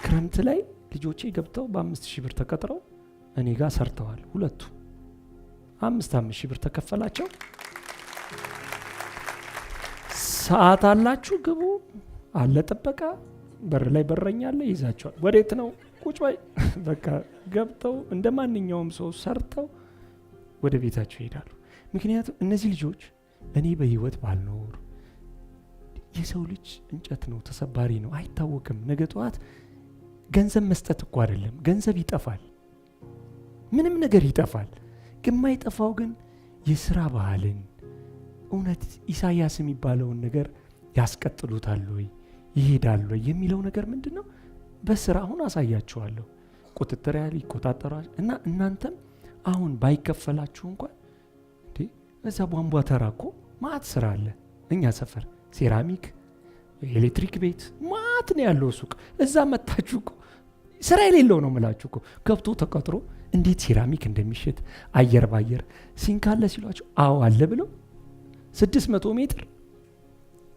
ክረምት ላይ ልጆቼ ገብተው በ5000 ብር ተቀጥረው እኔ ጋር ሰርተዋል። ሁለቱ 5,000 ብር ተከፈላቸው። ሰዓት አላችሁ ግቡ አለ ጥበቃ፣ በር ላይ በረኛ አለ፣ ይዛቸዋል። ወዴት ነው? ቁጭ በይ። በቃ ገብተው እንደ ማንኛውም ሰው ሰርተው ወደ ቤታቸው ይሄዳሉ። ምክንያቱም እነዚህ ልጆች እኔ በህይወት ባልኖር፣ የሰው ልጅ እንጨት ነው፣ ተሰባሪ ነው፣ አይታወቅም። ነገ ጠዋት ገንዘብ መስጠት እኮ አይደለም፣ ገንዘብ ይጠፋል፣ ምንም ነገር ይጠፋል። የማይጠፋው ግን የስራ ባህልን እውነት ኢሳያስ የሚባለውን ነገር ያስቀጥሉታል ወይ ይሄዳል ወይ የሚለው ነገር ምንድነው? በስራ አሁን አሳያችኋለሁ። ቁጥጥር ያለ ይቆጣጠራል። እና እናንተም አሁን ባይከፈላችሁ እንኳን እንዴ እዛ ቧንቧ ተራ እኮ ማት ስራ አለ። እኛ ሰፈር ሴራሚክ፣ ኤሌክትሪክ ቤት ማት ነው ያለው ሱቅ። እዛ መታችሁ እኮ ስራ የሌለው ነው ምላችሁ እኮ ገብቶ ተቀጥሮ እንዴት ሴራሚክ እንደሚሸጥ አየር ባየር ሲንካለ ሲሏቸው አዎ አለ ብለው 600 ሜትር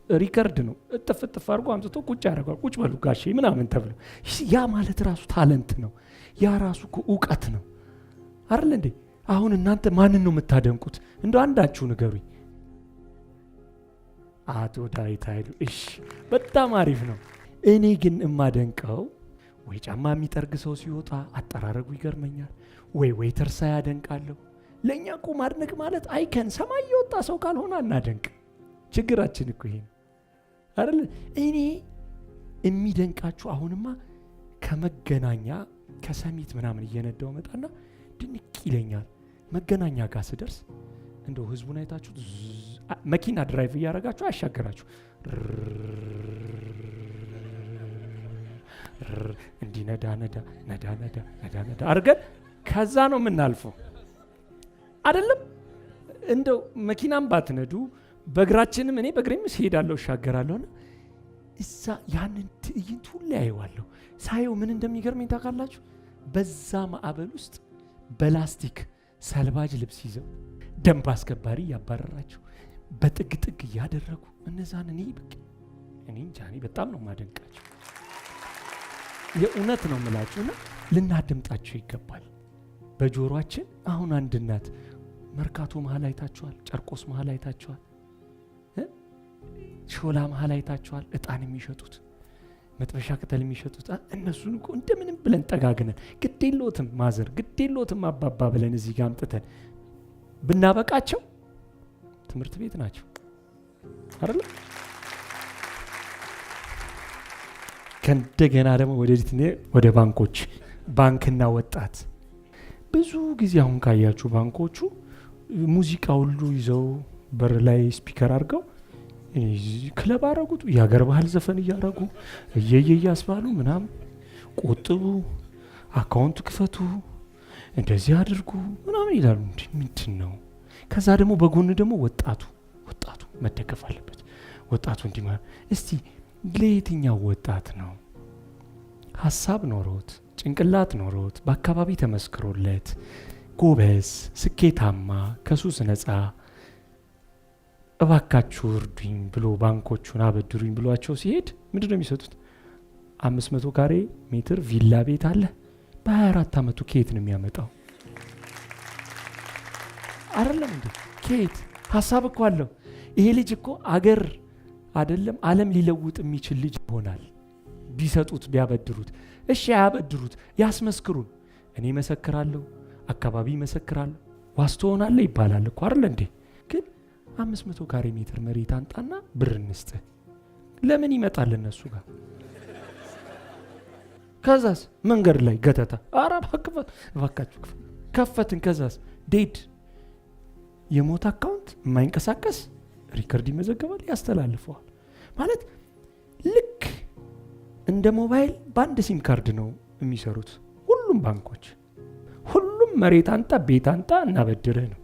ሪከርድ ነው እጥፍ እጥፍ አድርጎ አምጥቶ ቁጭ ያደርጋል። ቁጭ በሉ ጋሼ ምናምን ተብሎ ያ ማለት ራሱ ታለንት ነው። ያ ራሱ እኮ እውቀት ነው አይደል እንዴ? አሁን እናንተ ማንን ነው የምታደንቁት? እንደው አንዳችሁ ንገሩኝ። አቶ ዳዊት ኃይሉ። እሺ በጣም አሪፍ ነው። እኔ ግን እማደንቀው ወይ ጫማ የሚጠርግ ሰው ሲወጣ አጠራረጉ ይገርመኛል፣ ወይ ዌይተር ያደንቃለሁ። ለእኛ እኮ ማድነቅ ማለት አይከን ሰማይ የወጣ ሰው ካልሆነ አናደንቅ። ችግራችን እኮ ይሄ ነው አይደል? እኔ የሚደንቃችሁ አሁንማ ከመገናኛ ከሰሚት ምናምን እየነዳው መጣና ድንቅ ይለኛል። መገናኛ ጋር ስደርስ እንደው ህዝቡን አይታችሁ መኪና ድራይቭ እያደረጋችሁ አሻገራችሁ እንዲህ ነዳ አድርገን ከዛ ነው የምናልፈው አይደለም? እንደው መኪናም ባትነዱ በእግራችንም እኔ በእግሬም ሲሄዳለሁ እሻገራለሁና እዛ ያንን ትዕይንት ሁሉ ያየዋለሁ። ሳየው ምን እንደሚገርመኝ ታውቃላችሁ? በዛ ማዕበል ውስጥ በላስቲክ ሰልባጅ ልብስ ይዘው ደንብ አስከባሪ ያባረራቸው በጥግ ጥግ እያደረጉ እነዛን እኔ እንጃ በጣም ነው ማደንቃቸው። የእውነት ነው የምላችሁና ልናደምጣቸው ይገባል በጆሮአችን። አሁን አንድ እናት መርካቶ መሀል አይታችኋል፣ ጨርቆስ መሀል አይታችኋል፣ ሾላ መሀል አይታችኋል። እጣን የሚሸጡት መጥበሻ ቅጠል የሚሸጡት እነሱን እኮ እንደምንም ብለን ጠጋግነን ግዴሎትም ማዘር ግዴሎትም አባባ ብለን እዚህ ጋር አምጥተን ብናበቃቸው ትምህርት ቤት ናቸው አይደል? ከእንደገና ደግሞ ወደ ባንኮች፣ ባንክና ወጣት ብዙ ጊዜ አሁን ካያችሁ ባንኮቹ ሙዚቃ ሁሉ ይዘው በር ላይ ስፒከር አድርገው ክለብ አረጉት። የሀገር ባህል ዘፈን እያረጉ እያስባሉ ምናምን ቆጥቡ፣ አካውንት ክፈቱ፣ እንደዚህ አድርጉ ምናምን ይላሉ። ምንድን ነው? ከዛ ደግሞ በጎን ደግሞ ወጣቱ መደገፍ አለበት። ወጣቱ እንዲህ እስቲ ለየትኛው ወጣት ነው ሀሳብ ኖሮት ጭንቅላት ኖሮት በአካባቢ ተመስክሮለት ጎበዝ ስኬታማ ከሱስ ነፃ እባካችሁ እርዱኝ ብሎ ባንኮቹን አበድሩኝ ብሏቸው ሲሄድ ምንድነው የሚሰጡት? 500 ካሬ ሜትር ቪላ ቤት አለ። በ24 ዓመቱ ከየት ነው የሚያመጣው? አይደለም እንዴ? ከየት? ሀሳብ እኮ አለው ይሄ ልጅ እኮ አገር አይደለም ዓለም ሊለውጥ የሚችል ልጅ ይሆናል ቢሰጡት ቢያበድሩት። እሺ ያበድሩት፣ ያስመስክሩን። እኔ መሰክራለሁ፣ አካባቢ መሰክራለሁ፣ ዋስ ትሆናለህ ይባላል እኮ አይደል እንዴ? ግን 500 ካሬ ሜትር መሬት አንጣና ብር እንስጥ። ለምን ይመጣል እነሱ ጋር? ከዛስ መንገድ ላይ ገተታ አራባ እባካችሁ ከፈትን። ከዛስ ዴድ የሞት አካውንት የማይንቀሳቀስ ሪከርድ ይመዘገባል፣ ያስተላልፈዋል። ማለት ልክ እንደ ሞባይል በአንድ ሲም ካርድ ነው የሚሰሩት ሁሉም ባንኮች። ሁሉም መሬት አንጣ ቤት አንጣ እናበድርህ ነው።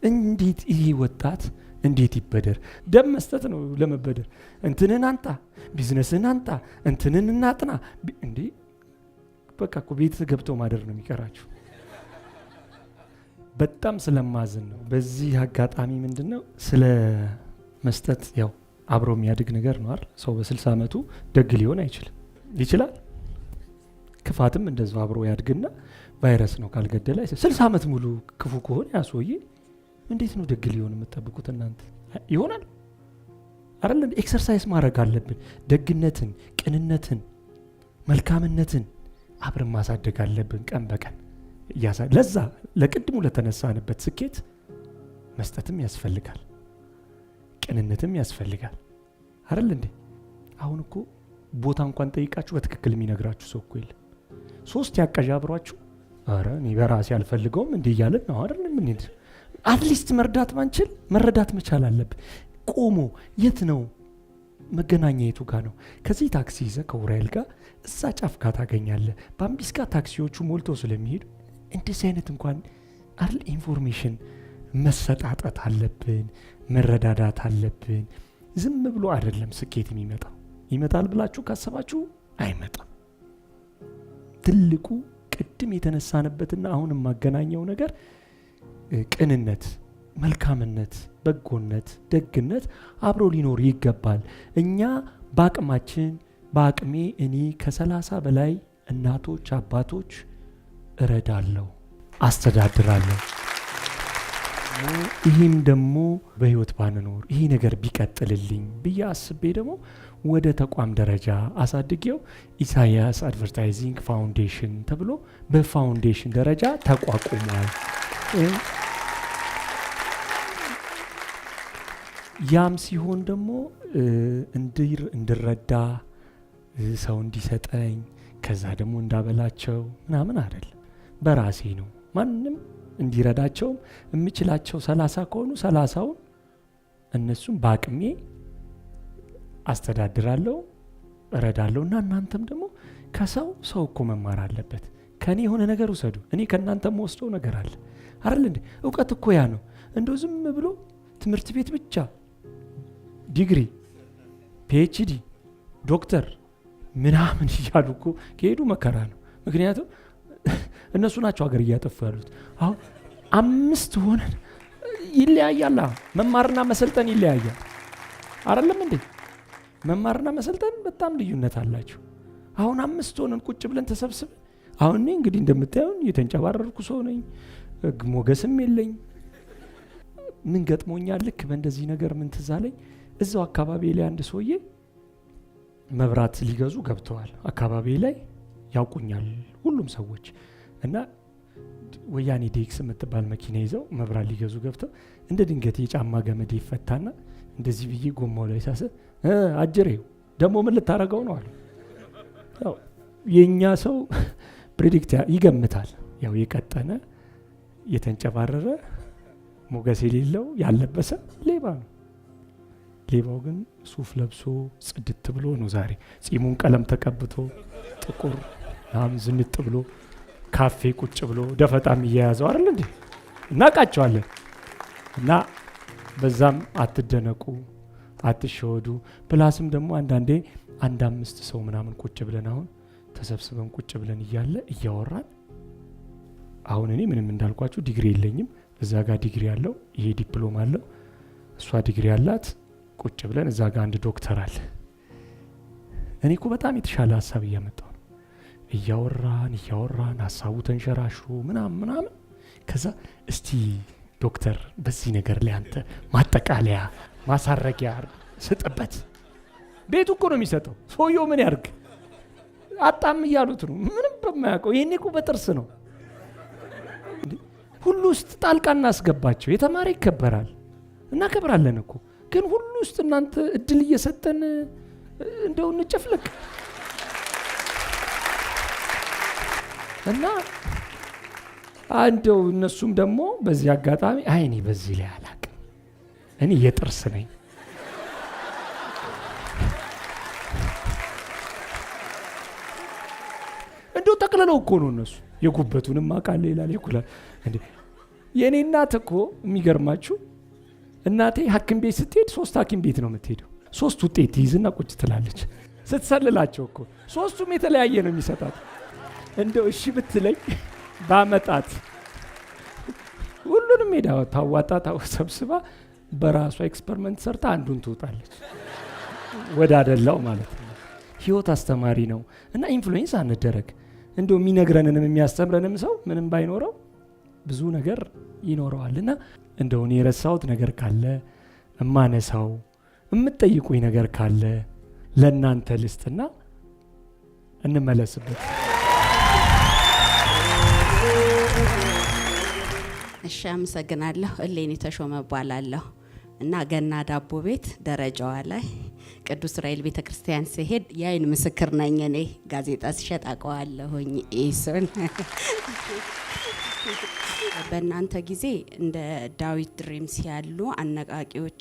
እንዴት ይሄ ወጣት እንዴት ይበደር? ደም መስጠት ነው ለመበደር። እንትንን አንጣ፣ ቢዝነስን አንጣ፣ እንትንን እናጥና እንዴ በቃ እኮ ቤት ገብቶ ማደር ነው የሚቀራችሁ። በጣም ስለማዝን ነው። በዚህ አጋጣሚ ምንድነው ስለ መስጠት ያው አብሮ የሚያድግ ነገር ነው አይደል? ሰው በ60 ዓመቱ ደግ ሊሆን አይችልም። ይችላል። ክፋትም እንደዛው አብሮ ያድግና ቫይረስ ነው ካልገደለ 60 ዓመት ሙሉ ክፉ ከሆነ ያሶዬ እንዴት ነው ደግ ሊሆን የምትጠብቁት እናንተ? ይሆናል አይደል? ኤክሰርሳይዝ ማድረግ አለብን። ደግነትን፣ ቅንነትን፣ መልካምነትን አብረን ማሳደግ አለብን ቀን በቀን። ለዛ ለቅድሙ ለተነሳንበት ስኬት መስጠትም ያስፈልጋል፣ ቅንነትም ያስፈልጋል አይደል እንዴ? አሁን እኮ ቦታ እንኳን ጠይቃችሁ በትክክል የሚነግራችሁ ሰው እኮ የለም። 3 ያቀዣብሯችሁ አረ እኔ በራሴ አልፈልገውም እንዲህ እያልን ነው አይደል? ምን ይድ አትሊስት መርዳት ማንችል መረዳት መቻል አለብን። ቆሞ የት ነው መገናኛ የቱ ጋር ነው? ከዚህ ታክሲ ይዘህ ከውራይል ጋር እዛ ጫፍ ጋር ታገኛለህ። በአምቢስ ጋር ታክሲዎቹ ሞልተው ስለሚሄዱ እንደዚህ አይነት እንኳን አይደል ኢንፎርሜሽን መሰጣጣት አለብን፣ መረዳዳት አለብን። ዝም ብሎ አይደለም ስኬት የሚመጣው። ይመጣል ብላችሁ ካሰባችሁ አይመጣም። ትልቁ ቅድም የተነሳንበትና አሁን የማገናኘው ነገር ቅንነት፣ መልካምነት፣ በጎነት፣ ደግነት አብሮ ሊኖር ይገባል። እኛ በአቅማችን በአቅሜ እኔ ከ30 በላይ እናቶች አባቶች እረዳለሁ፣ አስተዳድራለሁ። ይህም ደግሞ በህይወት ባንኖር ይሄ ነገር ቢቀጥልልኝ ብዬ አስቤ ደግሞ ወደ ተቋም ደረጃ አሳድጌው ኢሳያስ አድቨርታይዚንግ ፋውንዴሽን ተብሎ በፋውንዴሽን ደረጃ ተቋቁሟል። ያም ሲሆን ደግሞ እንድረዳ ሰው እንዲሰጠኝ ከዛ ደግሞ እንዳበላቸው ምናምን አይደለም፣ በራሴ ነው። ማንም እንዲረዳቸውም የምችላቸው 30 ከሆኑ 30ውን እነሱም በአቅሜ አስተዳድራለሁ፣ እረዳለሁ። እና እናንተም ደግሞ ከሰው ሰው እኮ መማር አለበት። ከኔ የሆነ ነገር ውሰዱ፣ እኔ ከእናንተም ወስደው ነገር አለ አይደል እንዴ? እውቀት እኮ ያ ነው። እንደው ዝም ብሎ ትምህርት ቤት ብቻ ዲግሪ፣ ፒኤችዲ፣ ዶክተር ምናምን እያሉ እኮ ከሄዱ መከራ ነው። ምክንያቱም እነሱ ናቸው ሀገር እያጠፉ ያሉት። አሁን 5 ሆነን ይለያያል። መማርና መሰልጠን ይለያያል አይደለም እንዴ? መማርና መሰልጠን በጣም ልዩነት አላቸው። አሁን 5 ሆነን ቁጭ ብለን ተሰብስበን አሁን እኔ እንግዲህ እንደምታዩን የተንጨባረርኩ ሰው ነኝ፣ ሞገስም የለኝ። ምን ገጥሞኛል? ልክ በእንደዚህ ነገር ምን ትዝ አለኝ፣ እዛው አካባቢ ላይ አንድ ሰውዬ መብራት ሊገዙ ገብተዋል። አካባቢ ላይ ያውቁኛል ሁሉም ሰዎች እና ወያኔ ዴክስ የምትባል መኪና ይዘው መብራት ሊገዙ ገብተው እንደ ድንገት የጫማ ገመድ ይፈታና እንደዚህ ብዬ ጎማው ላይ ሳሰ አጅሬው ደግሞ ምን ልታረገው ነው አሉ። ያው የኛ ሰው ፕሬዲክት ይገምታል። ያው የቀጠነ የተንጨባረረ ሞገስ የሌለው ያለበሰ ሌባ ነው። ሌባው ግን ሱፍ ለብሶ ጽድት ብሎ ነው ዛሬ ጺሙን ቀለም ተቀብቶ ጥቁር ዝንጥ ብሎ ካፌ ቁጭ ብሎ ደፈጣም እየያዘው አይደል እንዴ? እናቃቸዋለን። እና በዛም አትደነቁ፣ አትሸወዱ። ፕላስም ደግሞ አንዳንዴ 1-5 ሰው ምናምን ቁጭ ብለን አሁን ተሰብስበን ቁጭ ብለን እያወራን አሁን እኔ ምንም እንዳልኳችሁ ዲግሪ የለኝም፣ እዛ ጋር ዲግሪ ያለው ይሄ ዲፕሎማ አለው፣ እሷ ዲግሪ ያላት ቁጭ ብለን እዛ ጋር አንድ ዶክተር አለ። እኔ እኮ በጣም የተሻለ ሀሳብ እያመጣው ነው። እያወራን ሀሳቡ ተንሸራሽሮ ምናምን ከዛ እስቲ ዶክተር በዚህ ነገር ላይ አንተ ማጠቃለያ ማሳረጊያ ስጥበት። ቤቱ እኮ ነው የሚሰጠው። ሰውየው ምን ያርግ? አጣም እያሉት ነው ምንም በማያውቀው። ይሄኔ እኮ በጥርስ ነው ሁሉ ውስጥ ጣልቃ እናስገባቸው። የተማረ ይከበራል፣ እናከብራለን እኮ። ግን ሁሉ ውስጥ እናንተ እድል እየሰጠን እንደው እንጨፍለቅ እና አንደው እነሱም ደግሞ በዚህ አጋጣሚ አይኔ በዚህ ላይ አላቅም፣ እኔ የጥርስ ነኝ እንደው ጠቅልለው እኮ ነው እነሱ። የጉበቱንም አቃለ ይላል ይኩላል እንዴ። የኔ እናት እኮ የሚገርማችሁ እናቴ ሐኪም ቤት ስትሄድ 3 ሐኪም ቤት ነው የምትሄደው። 3 ውጤት ይዝና ቁጭ ትላለች ስትሰልላቸው እኮ 3ቱም የተለያየ ነው የሚሰጣት። እንደው እሺ ብትለኝ ባመጣት ሁሉንም ሜዳ ታዋጣ ሰብስባ በራሷ ኤክስፐሪመንት ሰርታ አንዱን ትውጣለች። ወደ አደላው ማለት ነው። ህይወት አስተማሪ ነው እና ኢንፍሉዌንስ አንደረግ። እንደው የሚነግረንንም የሚያስተምረንም ሰው ምንም ባይኖረው ብዙ ነገር ይኖረዋል። እና እንደው እኔ የረሳሁት ነገር ካለ እማነሳው የምትጠይቁኝ ነገር ካለ ለእናንተ ልስጥና እንመለስበት። እሺ አመሰግናለሁ። እሌኒ ተሾመ እባላለሁ እና ገና ዳቦ ቤት ደረጃዋ ላይ ቅዱስ ራኤል ቤተክርስቲያን ሲሄድ የአይን ምስክር ነኝ። እኔ ጋዜጣ ሲሸጥ አውቀዋለሁኝ። ኢሱን በእናንተ ጊዜ እንደ ዳዊት ድሪምስ ያሉ አነቃቂዎች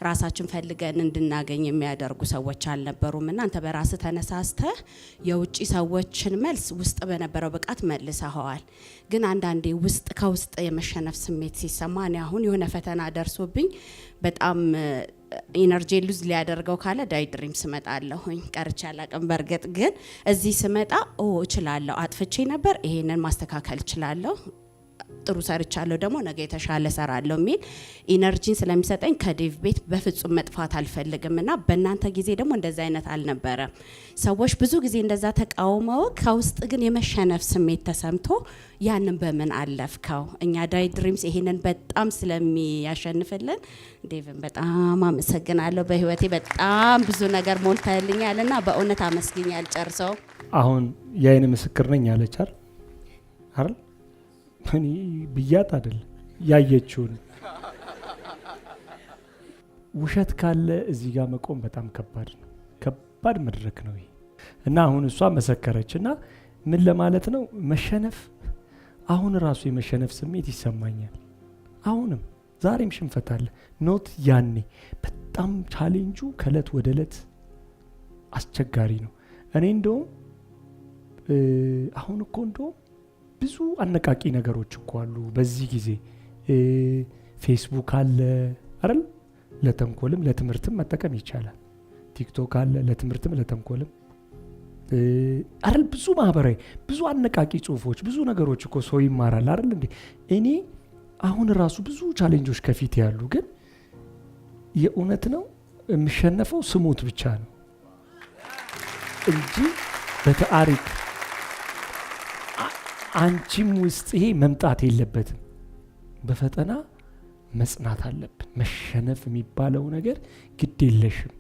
ራሳችን ፈልገን እንድናገኝ የሚያደርጉ ሰዎች አልነበሩም። እናንተ በራስ ተነሳስተ የውጭ ሰዎችን መልስ ውስጥ በነበረው ብቃት መልሰዋል። ግን አንዳንዴ ውስጥ ከውስጥ የመሸነፍ ስሜት ሲሰማ እኔ አሁን የሆነ ፈተና ደርሶብኝ በጣም ኢነርጂ ሉዝ ሊያደርገው ካለ ዳዊት ድሪምስ እመጣለሁኝ። ቀርቼ አላቅም። በርግጥ ግን እዚህ ስመጣ እችላለሁ፣ አጥፍቼ ነበር፣ ይሄንን ማስተካከል እችላለሁ፣ ጥሩ ሰርቻለሁ፣ ደግሞ ነገ የተሻለ ሰራለሁ የሚል ኢነርጂን ስለሚሰጠኝ ከዴቭ ቤት በፍጹም መጥፋት አልፈልግም። እና በእናንተ ጊዜ ደግሞ እንደዛ አይነት አልነበረም። ሰዎች ብዙ ጊዜ እንደዛ ተቃውመው ከውስጥ ግን የመሸነፍ ስሜት ተሰምቶ ያንን በምን አለፍከው? እኛ ዳዊት ድሪምስ ይሄንን በጣም ስለሚያሸንፍልን ዴቭን በጣም አመሰግናለሁ። በህይወቴ በጣም ብዙ ነገር ሞልተልኛል እና በእውነት አመስግኛ አልጨርሰው። አሁን የአይን ምስክር ነኝ አለች አይደል? እኔ ብያት አይደል ያየችውን። ውሸት ካለ እዚህ ጋር መቆም በጣም ከባድ ነው። ከባድ መድረክ ነው ይሄ እና አሁን እሷ መሰከረች እና ምን ለማለት ነው መሸነፍ። አሁን ራሱ የመሸነፍ ስሜት ይሰማኛል። አሁንም ዛሬም ሽንፈት አለ። ኖት ያኔ በጣም ቻሌንጁ ከእለት ወደ እለት አስቸጋሪ ነው። እኔ እንደውም አሁን እኮ እንደውም ብዙ አነቃቂ ነገሮች እኮ አሉ በዚህ ጊዜ። ፌስቡክ አለ አይደል? ለተንኮልም ለትምህርትም መጠቀም ይቻላል። ቲክቶክ አለ ለትምህርትም ለተንኮልም አይደል? ብዙ ማህበራዊ ብዙ አነቃቂ ጽሁፎች ብዙ ነገሮች እኮ ሰው ይማራል አይደል እንዴ? እኔ አሁን ራሱ ብዙ ቻሌንጆች ከፊት ያሉ፣ ግን የእውነት ነው የሚሸነፈው ስሙት ብቻ ነው እንጂ በታሪክ አንቺም ውስጥ ይሄ መምጣት የለበትም። በፈተና መጽናት አለብን። መሸነፍ የሚባለው ነገር ግድ የለሽም።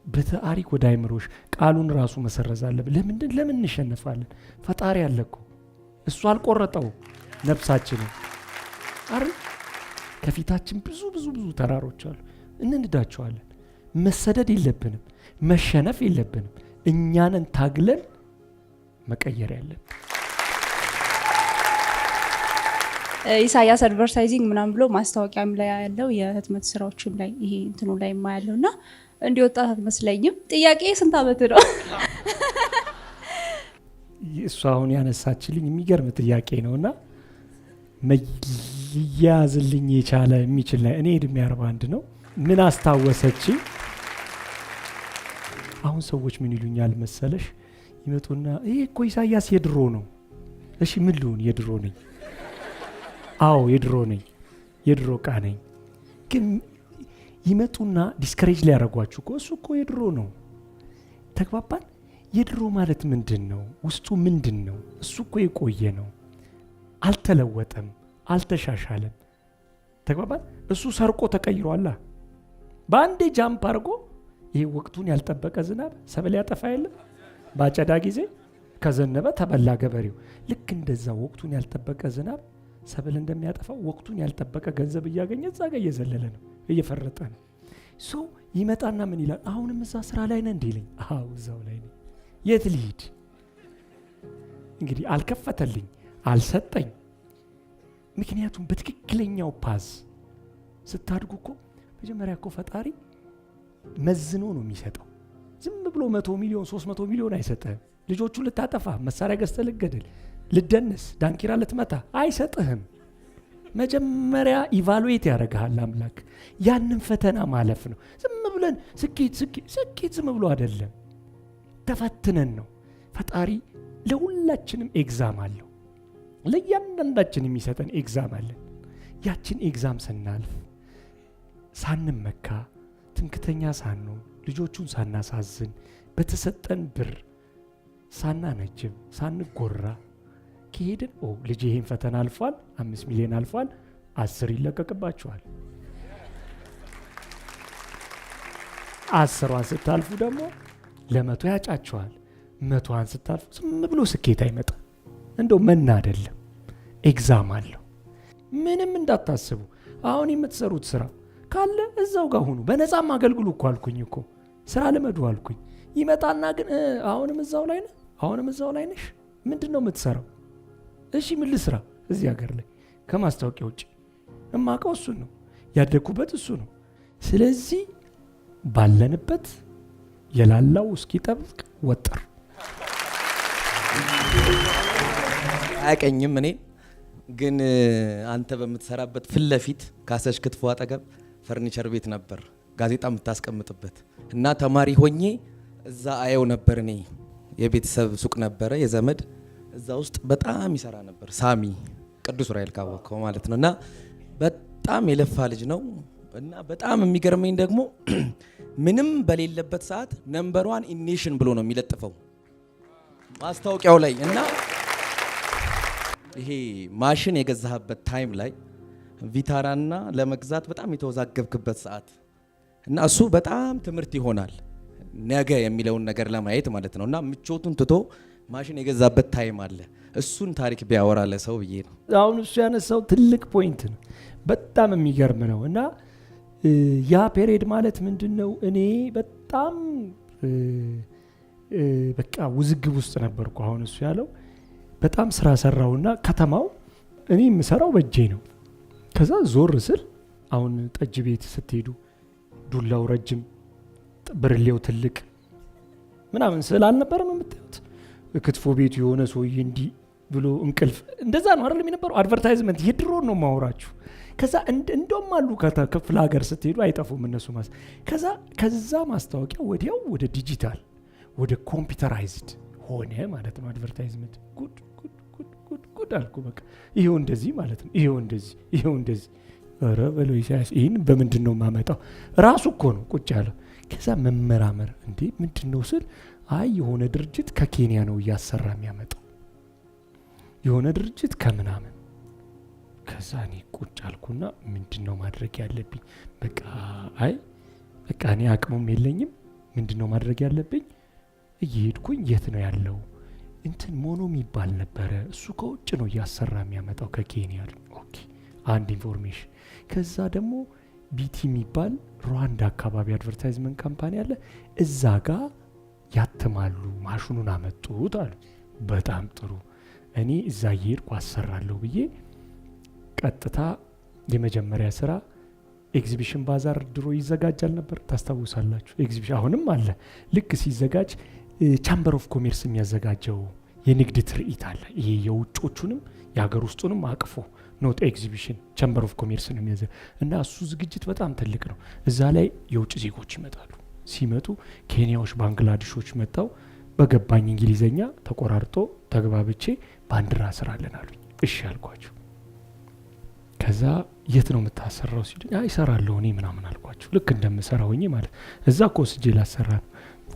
በታሪክ ወደ አይምሮሽ ቃሉን ራሱ መሰረዝ አለብን። ለምን እንሸነፋለን? ፈጣሪ አለ እኮ እሱ አልቆረጠው ነፍሳችንን አይደል? ከፊታችን ብዙ ብዙ ብዙ ተራሮች አሉ፣ እንንዳቸዋለን። መሰደድ የለብንም፣ መሸነፍ የለብንም። እኛንን ታግለን መቀየር ያለብን። ኢሳያስ አድቨርታይዚንግ ምናምን ብሎ ማስታወቂያም ላይ ያለው የህትመት ስራዎችም ላይ ይሄ እንትኑ ላይ ማያለው እና እንዲህ ወጣት አትመስለኝም። ጥያቄ ስንት ዓመት ነው? እሱ አሁን ያነሳችልኝ የሚገርም ጥያቄ ነውና መያዝልኝ የቻለ የሚችል ላይ እኔ እድሜ 41 ነው። ምን አስታወሰችኝ? አሁን ሰዎች ምን ይሉኛል መሰለሽ? ይመጡና ይሄ እኮ ኢሳያስ የድሮ ነው። እሺ ምን ልሁን? የድሮ ነኝ። አዎ የድሮ ነኝ፣ የድሮ ዕቃ ነኝ። ግን ይመጡና ዲስከሬጅ ሊያደርጓችሁ እኮ እሱ እኮ የድሮ ነው። ተግባባን? የድሮ ማለት ምንድን ነው? ውስጡ ምንድን ነው? እሱ እኮ የቆየ ነው፣ አልተለወጠም፣ አልተሻሻለም። ተግባባን? እሱ ሰርቆ ተቀይሯላ። በአንዴ ጃምፕ አድርጎ ይሄ ወቅቱን ያልጠበቀ ዝናብ ሰብል ያጠፋ የለም? በአጨዳ ጊዜ ከዘነበ ተበላ ገበሬው። ልክ እንደዛ ወቅቱን ያልጠበቀ ዝናብ ሰብል እንደሚያጠፋው ወቅቱን ያልጠበቀ ገንዘብ እያገኘ እዛ ጋር እየዘለለ ነው፣ እየፈረጠ ነው። ሶ ይመጣና ምን ይላል? አሁንም እዛ ስራ ላይ ነህ እንዲህ ይለኝ። አዎ እዛው ላይ ነኝ። የት ልሂድ እንግዲህ? አልከፈተልኝ፣ አልሰጠኝ። ምክንያቱም በትክክለኛው ፓዝ ስታድጉ እኮ መጀመሪያ እኮ ፈጣሪ መዝኖ ነው የሚሰጠው። ዝም ብሎ 100 ሚሊዮን 300 ሚሊዮን አይሰጥህም። ልጆቹን ልታጠፋ መሳሪያ ገዝተህ ልትገድል ልደንስ ዳንኪራ ልትመታ አይሰጥህም። መጀመሪያ ኢቫሉዌት ያደርግሃል አምላክ። ያንን ፈተና ማለፍ ነው። ዝም ብለን ስኬት ዝም ብሎ አይደለም፣ ተፈትነን ነው። ፈጣሪ ለሁላችንም ኤግዛም አለው። ለእያንዳንዳችን የሚሰጠን ኤግዛም አለን። ያችን ኤግዛም ስናልፍ ሳንመካ፣ ትምክተኛ ሳንሆን፣ ልጆቹን ሳናሳዝን፣ በተሰጠን ብር ሳናነጅብ፣ ሳንጎራ ከሄድን ልጅ ይሄን ፈተና አልፏል፣ 5 ሚሊዮን አልፏል፣ 10 ይለቀቅባቸዋል። 10ዋን ስታልፉ ደግሞ ለ100 ያጫቸዋል። 100ዋን ስታልፉ ዝም ብሎ ስኬት አይመጣም። እንደው መና አይደለም፣ ኤግዛም አለው። ምንም እንዳታስቡ። አሁን የምትሰሩት ስራ ካለ እዛው ጋር ሁኑ። በነፃም አገልግሉ እኮ አልኩኝ እኮ ስራ ልመዱ አልኩኝ። ይመጣና ግን አሁንም እዛው ላይ ነህ፣ አሁንም እዛው ላይ ነሽ። ምንድን ነው የምትሰራው? እሺ ምን ልስራ? እዚህ ሀገር ላይ ከማስታወቂያ ውጭ እማውቀው እሱን ነው፣ ያደግኩበት እሱ ነው። ስለዚህ ባለንበት የላላው እስኪጠብቅ ወጥር። አያቀኝም እኔ ግን አንተ በምትሰራበት ፊት ለፊት ካሰሽ ክትፎ አጠገብ ፈርኒቸር ቤት ነበር ጋዜጣ የምታስቀምጥበት እና ተማሪ ሆኜ እዛ አየው ነበር። እኔ የቤተሰብ ሱቅ ነበረ የዘመድ፣ እዛ ውስጥ በጣም ይሰራ ነበር። ሳሚ ቅዱስ ራኤል ካወቀው ማለት ነው። እና በጣም የለፋ ልጅ ነው። እና በጣም የሚገርመኝ ደግሞ ምንም በሌለበት ሰዓት ነምበር 1 ኢን ኔሽን ብሎ ነው የሚለጥፈው ማስታወቂያው ላይ። እና ይሄ ማሽን የገዛህበት ታይም ላይ ቪታራና ለመግዛት በጣም የተወዛገብክበት ሰዓት እና እሱ በጣም ትምህርት ይሆናል ነገ የሚለውን ነገር ለማየት ማለት ነው። እና ምቾቱን ትቶ ማሽን የገዛበት ታይም አለ። እሱን ታሪክ ቢያወራ ለሰው ብዬ ነው። አሁን እሱ ያነሳው ትልቅ ፖይንት ነው፣ በጣም የሚገርም ነው። እና ያ ፔሪድ ማለት ምንድነው? እኔ በጣም በቃ ውዝግብ ውስጥ ነበርኩ። አሁን እሱ ያለው በጣም ስራ ሰራውና ከተማው እኔ የምሰራው በእጄ ነው። ከዛ ዞር ስል አሁን ጠጅ ቤት ስትሄዱ ዱላው ረጅም ብርሌው ትልቅ ምናምን ስል አልነበረም የምታዩት? ክትፎ ቤቱ የሆነ ሰውዬ እንዲህ ብሎ እንቅልፍ እንደዛ ነው አይደለም የነበረው? አድቨርታይዝመንት የድሮ ነው ማወራችሁ። ከዛ እንደውም አሉ ክፍለ ሀገር ስትሄዱ አይጠፉም እነሱ ከዛ ማስታወቂያ ወዲያው ወደ ዲጂታል ወደ ኮምፒውተራይዝድ ሆነ ማለት ነው። አድቨርታይዝመንት ጉድ አልኩ። በቃ ይሄው እንደዚህ ማለት ነው። ይሄው እንደዚህ ኧረ በለው ኢሳያስ፣ ይህን በምንድን ነው የማመጣው? ራሱ እኮ ነው ቁጭ ያለው። ከዛ መመራመር እንዴ ምንድን ነው ስል አይ የሆነ ድርጅት ከኬንያ ነው እያሰራ የሚያመጣው የሆነ ድርጅት ከምናምን። ከዛ እኔ ቁጭ አልኩና ምንድን ነው ማድረግ ያለብኝ? በቃ እኔ አቅሙም የለኝም። ምንድን ነው ማድረግ ያለብኝ? እየሄድኩኝ የት ነው ያለው እንትን ሞኖ የሚባል ነበረ፣ እሱ ከውጭ ነው እያሰራ የሚያመጣው ከኬንያ። ኦኬ አንድ ኢንፎርሜሽን። ከዛ ደግሞ ቢቲ የሚባል ሩዋንዳ አካባቢ አድቨርታይዝመንት ካምፓኒ አለ፣ እዛ ጋር ያትማሉ፣ ማሽኑን አመጡት አሉ። በጣም ጥሩ፣ እኔ እዛ እየሄድኩ አሰራለሁ ብዬ ቀጥታ የመጀመሪያ ስራ ኤግዚቢሽን ባዛር ድሮ ይዘጋጃል ነበር፣ ታስታውሳላችሁ? ኤግዚቢሽን አሁንም አለ። ልክ ሲዘጋጅ ቻምበር ኦፍ ኮሜርስ የሚያዘጋጀው የንግድ ትርኢት አለ። ይሄ የውጮቹንም የሀገር ውስጡንም አቅፎ ኖት ኤግዚቢሽን ቻምበር ኦፍ ኮሜርስ ነው የሚያዘ እና እሱ ዝግጅት በጣም ትልቅ ነው። እዛ ላይ የውጭ ዜጎች ይመጣሉ። ሲመጡ ኬንያዎች፣ ባንግላዴሾች መጣው በገባኝ እንግሊዘኛ ተቆራርጦ ተግባብቼ ባንዲራ ስራለን አሉኝ። እሺ አልኳቸው። ከዛ የት ነው የምታሰራው ሲሉኝ አይ እሰራለሁ እኔ ምናምን አልኳቸው። ልክ እንደምሰራው ሆኜ ማለት እዛ ኮስጄ ላሰራ ነው።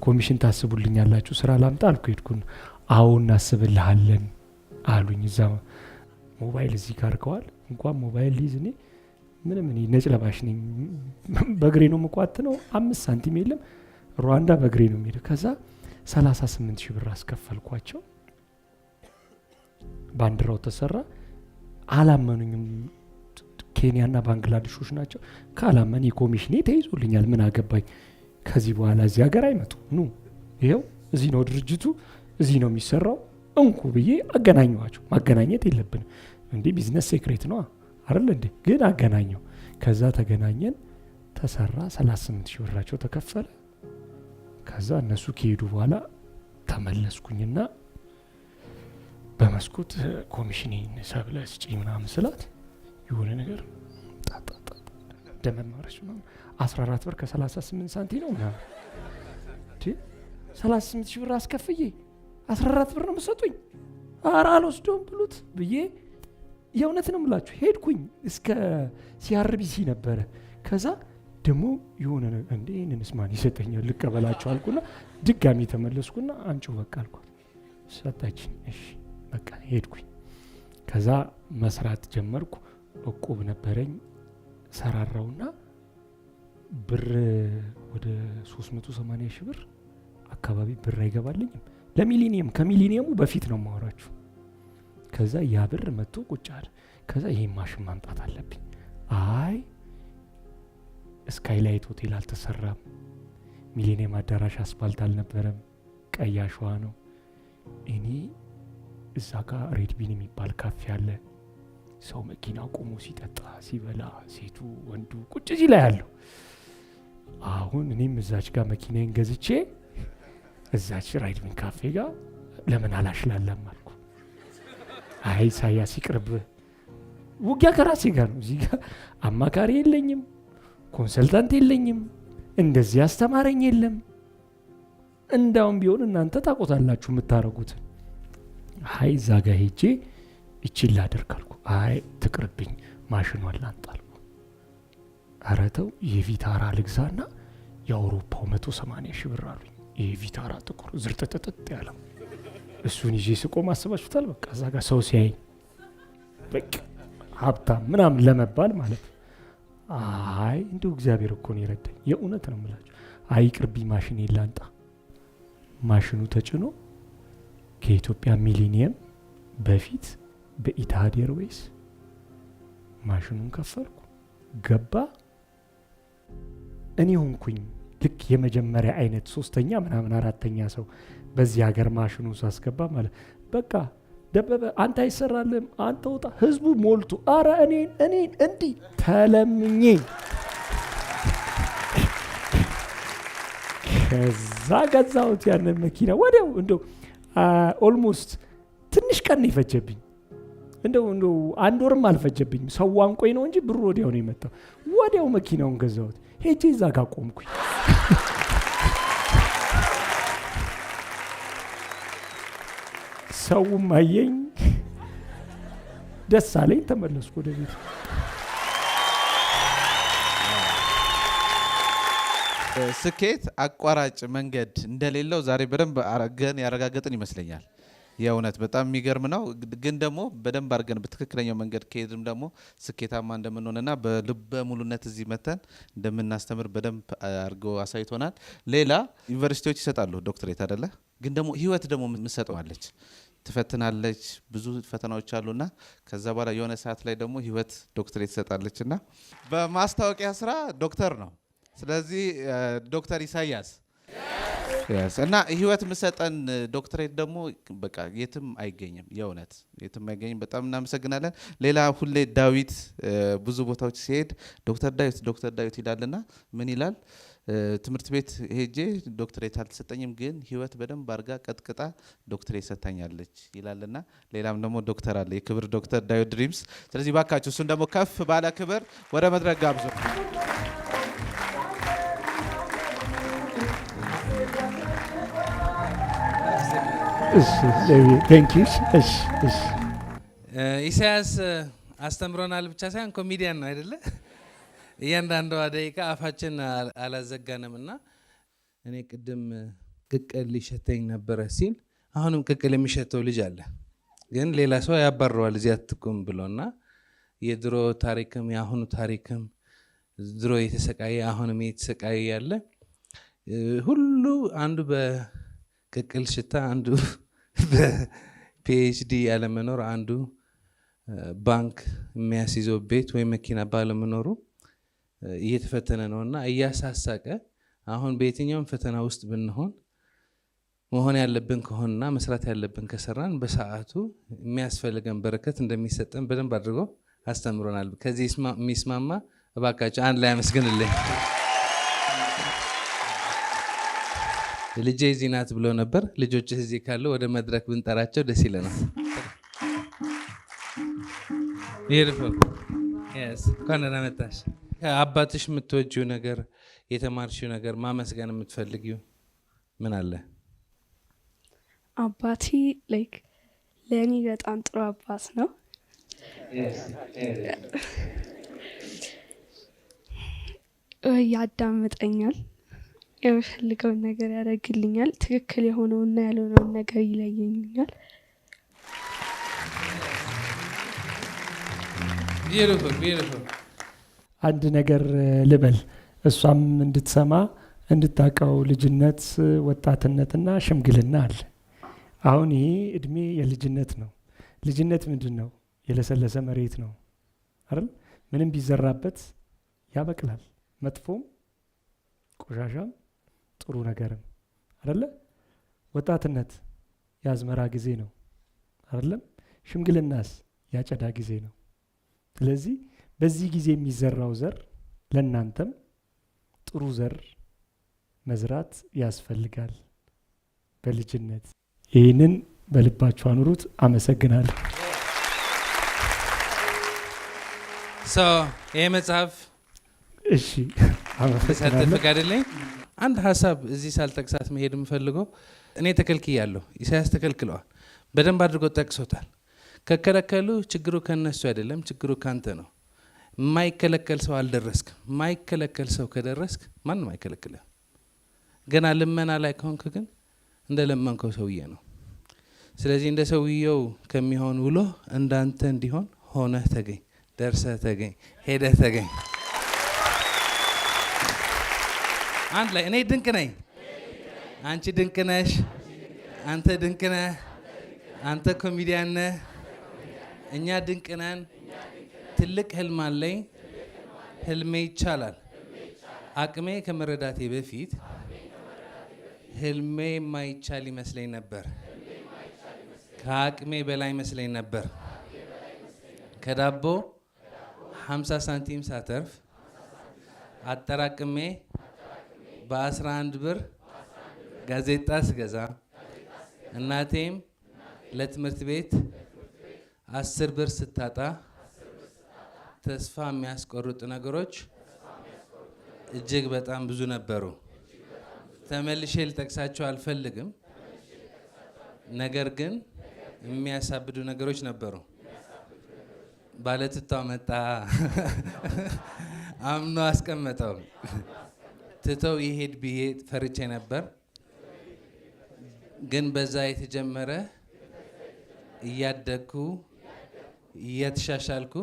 ኮሚሽን ታስቡልኛላችሁ ስራ ላምጣ አልኩ። ሄድኩና አሁን እናስብልሃለን አሉኝ። እዛ ሞባይል እዚህ ጋር ከዋል እንኳን ሞባይል ሊዝ እኔ ምንም እኔ ነጭ ለባሽ ነኝ። በእግሬ ነው የምቋጥነው። 5 ሳንቲም የለም። ሩዋንዳ በእግሬ ነው የሚሄደው። ከዛ 38 ሺህ ብር አስከፈልኳቸው። ባንዲራው ተሰራ። አላመኑኝም። ኬንያና ባንግላዴሾች ናቸው። ካላመን የኮሚሽኔ ተይዞልኛል፣ ምን አገባኝ። ከዚህ በኋላ እዚህ ሀገር አይመጡ ኑ፣ ይኸው እዚህ ነው ድርጅቱ፣ እዚህ ነው የሚሰራው እንኩ ብዬ አገናኘዋቸው። ማገናኘት የለብንም እንዴ ቢዝነስ ሴክሬት ነው አይደል እንዴ? ግን አገናኘው። ከዛ ተገናኘን፣ ተሰራ። 38 ሺህ ብራቸው ተከፈለ። ከዛ እነሱ ከሄዱ በኋላ ተመለስኩኝና በመስኮት ኮሚሽኔን ሰብለ ስጪ ምናምን ስላት የሆነ ነገር ደመማረች ነው 14 ብር ከ38 ሳንቲም ነው ምናምን 38 ሺህ ብር አስከፍዬ 14 ብር ነው የምትሰጡኝ? ኧረ አልወስደውም ብሉት ብዬ የእውነት ነው የምላችሁ ሄድኩኝ። እስከ ሲአርቢሲ ነበረ። ከዛ ደግሞ የሆነ እንዴ ይህንንስ ማን ይሰጠኛል ልቀበላቸው አልኩና ድጋሚ ተመለስኩና አንቺው በቃ አልኳት። ሰጣችኝ። እሺ በቃ ሄድኩኝ። ከዛ መስራት ጀመርኩ። እቁብ ነበረኝ ሰራራውና ብር ወደ 380 ሺህ ብር አካባቢ ብር አይገባልኝም። ለሚሊኒየም ከሚሊኒየሙ በፊት ነው ማወራችሁ። ከዛ ያ ብር መጥቶ ቁጭ አለ። ከዛ ይሄን ማሽን ማምጣት አለብኝ። አይ ስካይላይት ሆቴል አልተሰራም፣ ሚሊኒየም አዳራሽ አስፋልት አልነበረም፣ ቀይ አሸዋ ነው። እኔ እዛ ጋር ሬድቢን የሚባል ካፌ አለ። ሰው መኪና ቆሞ ሲጠጣ ሲበላ ሴቱ ወንዱ ቁጭ ሲል ያለው። አሁን እኔም እዛች ጋር መኪናዬን ገዝቼ እዛች ሬድቢን ካፌ ጋር ለምን አላሽላለም አልኩ። አይ ኢሳያስ ይቅርብ፣ ውጊያ ከራሴ ጋር ነው። እዚህ ጋር አማካሪ የለኝም፣ ኮንሰልታንት የለኝም፣ እንደዚህ አስተማረኝ የለም። እንዳውም ቢሆን እናንተ ታቆታላችሁ የምታረጉትን። አይ እዛ ጋር ሄጄ እቺን ላደርግ አልኩ። አይ ትቅርብኝ፣ ማሽኗን ላንጣልኩ። ኧረ ተው የቪታራ ልግዛና የአውሮፓው 180 ሺህ ብር አሉኝ። የቪታራ ጥቁር ዝርጥጥጥጥ ያለው እሱን ይዤ ስቆም አስባችሁታል? በቃ እዛ ጋር ሰው ሲያይ በቃ ሀብታም ምናምን ለመባል ማለት ነው። አይ እንደው እግዚአብሔር እኮ ነው የረዳኝ። የእውነት ነው የምላችሁ። አይ ይቅርብኝ፣ ማሽን ላንጣ። ማሽኑ ተጭኖ ከኢትዮጵያ ሚሊኒየም በፊት በኢትሃድ ኤርዌይስ ማሽኑን ከፈልኩ፣ ገባ። እኔ ሆንኩኝ ልክ የመጀመሪያ አይነት 3ኛ ምናምን 4ኛ ሰው በዚህ ሀገር ማሽኑን ሳስገባ ማለት በቃ ደበበ አንተ አይሰራልም አንተ ወጣ። ህዝቡ ሞልቶ አረ እኔን እንዲህ ተለምኜ ከዛ ገዛሁት ያንን መኪና ወዲያው። እንደው ኦልሞስት ትንሽ ቀን ይፈጀብኝ፣ እንደው አንድ ወርም አልፈጀብኝም። ሰው አንቆኝ ነው እንጂ ብሩ ወዲያው ነው የመጣው። ወዲያው መኪናውን ገዛሁት። ሄጄ እዛ ጋር ቆምኩኝ። ሰውም አየኝ፣ ደስ አለኝ። ተመለስኩ ወደ ቤት። ስኬት አቋራጭ መንገድ እንደሌለው ዛሬ በደንብ አርገን ያረጋገጥን ይመስለኛል። የእውነት በጣም የሚገርም ነው። ግን ደግሞ በደንብ አርገን በትክክለኛው መንገድ ከሄድም ደግሞ ስኬታማ እንደምንሆንና በልበ ሙሉነት እዚህ መተን እንደምናስተምር በደንብ አርገው አሳይቶናል። ሌላ ዩኒቨርሲቲዎች ይሰጣሉ ዶክትሬት አይደለ? ግን ደግሞ ህይወት ደግሞ ምሰጠዋለች፣ ትፈትናለች። ብዙ ፈተናዎች አሉና ከዛ በኋላ የሆነ ሰዓት ላይ ደግሞ ህይወት ዶክትሬት ትሰጣለችና በማስታወቂያ ስራ ዶክተር ነው። ስለዚህ ዶክተር ኢሳያስ እና ህይወት ምሰጠን ዶክትሬት ደግሞ በቃ የትም አይገኝም። የእውነት የትም አይገኝም። በጣም እናመሰግናለን። ሌላ ሁሌ ዳዊት ብዙ ቦታዎች ሲሄድ ዶክተር ዳዊት ይላልና ምን ይላል? ትምህርት ቤት ሄጄ ዶክትሬት አልተሰጠኝም፣ ግን ህይወት በደንብ አርጋ ቀጥቅጣ ዶክትሬት ሰጥታኛለች ይላልና ሌላም ደግሞ ዶክተር አለ፣ የክብር ዶክተር ዳዊት ድሪምስ። ስለዚህ ባካችሁ እሱን ደግሞ ከፍ ባለ ክብር ወደ መድረክ ጋብዙ። ኢሳያስ አስተምሮናል ብቻ ሳይሆን ኮሜዲያን ነው አይደለ? እያንዳንዷ ደቂቃ አፋችን አላዘጋንም እና እኔ ቅድም ቅቅል ሊሸተኝ ነበረ ሲል አሁንም ቅቅል የሚሸተው ልጅ አለ፣ ግን ሌላ ሰው ያባረዋል እዚህ አትቁም ብሎና የድሮ ታሪክም የአሁኑ ታሪክም ድሮ የተሰቃየ አሁንም የተሰቃየ ያለ ሁሉ አንዱ በቅቅል ሽታ፣ አንዱ በፒኤችዲ ያለመኖር፣ አንዱ ባንክ የሚያስይዘው ቤት ወይ መኪና ባለመኖሩ እየተፈተነ ነውና እያሳሳቀ አሁን በየትኛውም ፈተና ውስጥ ብንሆን መሆን ያለብን ከሆነና መስራት ያለብን ከሰራን በሰዓቱ የሚያስፈልገን በረከት እንደሚሰጠን በደንብ አድርጎ አስተምሮናል። ከዚህ የሚስማማ እባካችሁ አንድ ላይ አመስግንልኝ። ልጄ እዚህ ናት ብሎ ነበር። ልጆች እዚህ ካሉ ወደ መድረክ ብንጠራቸው ደስ ይለናል። ቢዩቲፉል yes እንኳን ደህና መጣሽ። አባትሽ የምትወጂው ነገር፣ የተማርሽው ነገር፣ ማመስገን የምትፈልጊው ምን አለ? አባቴ ላይክ ለእኔ በጣም ጥሩ አባት ነው። ያዳምጠኛል፣ የምፈልገውን ነገር ያደርግልኛል፣ ትክክል የሆነውና ያልሆነውን ነገር ይለየኛል። አንድ ነገር ልበል እሷም እንድትሰማ እንድታቀው ልጅነት፣ ወጣትነትና ሽምግልና አለ። አሁን ይሄ እድሜ የልጅነት ነው። ልጅነት ምንድን ነው? የለሰለሰ መሬት ነው አይደል? ምንም ቢዘራበት ያበቅላል፣ መጥፎም ቆሻሻም ጥሩ ነገርም አይደለ? ወጣትነት የአዝመራ ጊዜ ነው አይደለም? ሽምግልናስ ያጨዳ ጊዜ ነው። ስለዚህ በዚህ ጊዜ የሚዘራው ዘር ለእናንተም ጥሩ ዘር መዝራት ያስፈልጋል በልጅነት። ይህንን በልባችሁ አኑሩት። አመሰግናለሁ። ይህ መጽሐፍ እሺ፣ አመሰግናለሁ። ፈቃድልኝ አንድ ሀሳብ እዚህ ሳልጠቅሳት መሄድ የምፈልገው እኔ ተከልክያለሁ፣ ኢሳያስ ተከልክለዋል። በደንብ አድርጎ ጠቅሶታል። ከከለከሉ ችግሩ ከነሱ አይደለም፣ ችግሩ ካንተ ነው። የማይከለከል ሰው አልደረስክም። የማይከለከል ሰው ከደረስክ ማንም አይከለክልም። ገና ልመና ላይ ከሆንክ ግን እንደ ለመንከው ሰውዬ ነው። ስለዚህ እንደ ሰውየው ከሚሆን ውሎ እንዳንተ እንዲሆን ሆነህ ተገኝ፣ ደርሰህ ተገኝ፣ ሄደህ ተገኝ። አንድ ላይ እኔ ድንቅ ነኝ፣ አንቺ ድንቅ ነሽ፣ አንተ ድንቅ ነህ፣ አንተ ኮሜዲያን ነህ፣ እኛ ድንቅ ነን። ትልቅ ህልም አለኝ፣ ህልሜ ይቻላል። አቅሜ ከመረዳቴ በፊት ህልሜ የማይቻል ይመስለኝ ነበር። ከአቅሜ በላይ ይመስለኝ ነበር። ከዳቦ 50 ሳንቲም ሳተርፍ አጠራቅሜ በ11 ብር ጋዜጣ ስገዛ እናቴም ለትምህርት ቤት 10 ብር ስታጣ ተስፋ የሚያስቆርጡ ነገሮች እጅግ በጣም ብዙ ነበሩ። ተመልሼ ልጠቅሳቸው አልፈልግም። ነገር ግን የሚያሳብዱ ነገሮች ነበሩ። ባለትታው መጣ፣ አምኖ አስቀመጠው። ትተው ይሄድ ብዬ ፈርቼ ነበር። ግን በዛ የተጀመረ እያደግኩ እየተሻሻልኩ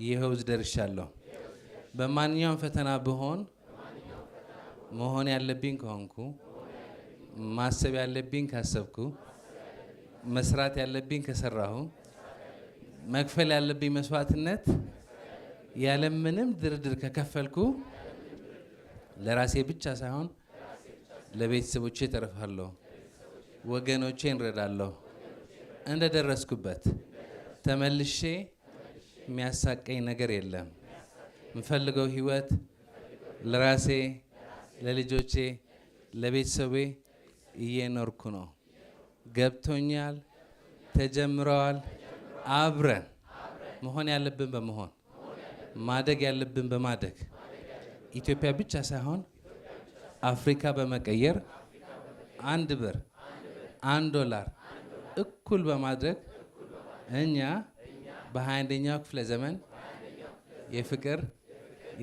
ይኸው ደርሻለሁ። በማንኛውም ፈተና ብሆን መሆን ያለብኝ ከሆንኩ፣ ማሰብ ያለብኝ ካሰብኩ፣ መስራት ያለብኝ ከሰራሁ፣ መክፈል ያለብኝ መስዋዕትነት ያለምንም ድርድር ከከፈልኩ ለራሴ ብቻ ሳይሆን ለቤተሰቦቼ ተርፋለሁ፣ ወገኖቼ እንረዳለሁ። እንደደረስኩበት ተመልሼ የሚያሳቀኝ ነገር የለም። የምፈልገው ህይወት ለራሴ፣ ለልጆቼ፣ ለቤተሰቤ እየኖርኩ ነው። ገብቶኛል። ተጀምረዋል። አብረን መሆን ያለብን በመሆን ማደግ ያለብን በማደግ ኢትዮጵያ ብቻ ሳይሆን አፍሪካ በመቀየር 1 ብር 1 ዶላር እኩል በማድረግ እኛ በ21ኛው ክፍለ ዘመን የፍቅር፣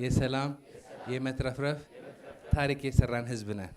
የሰላም፣ የመትረፍረፍ ታሪክ የሰራን ህዝብ ነን።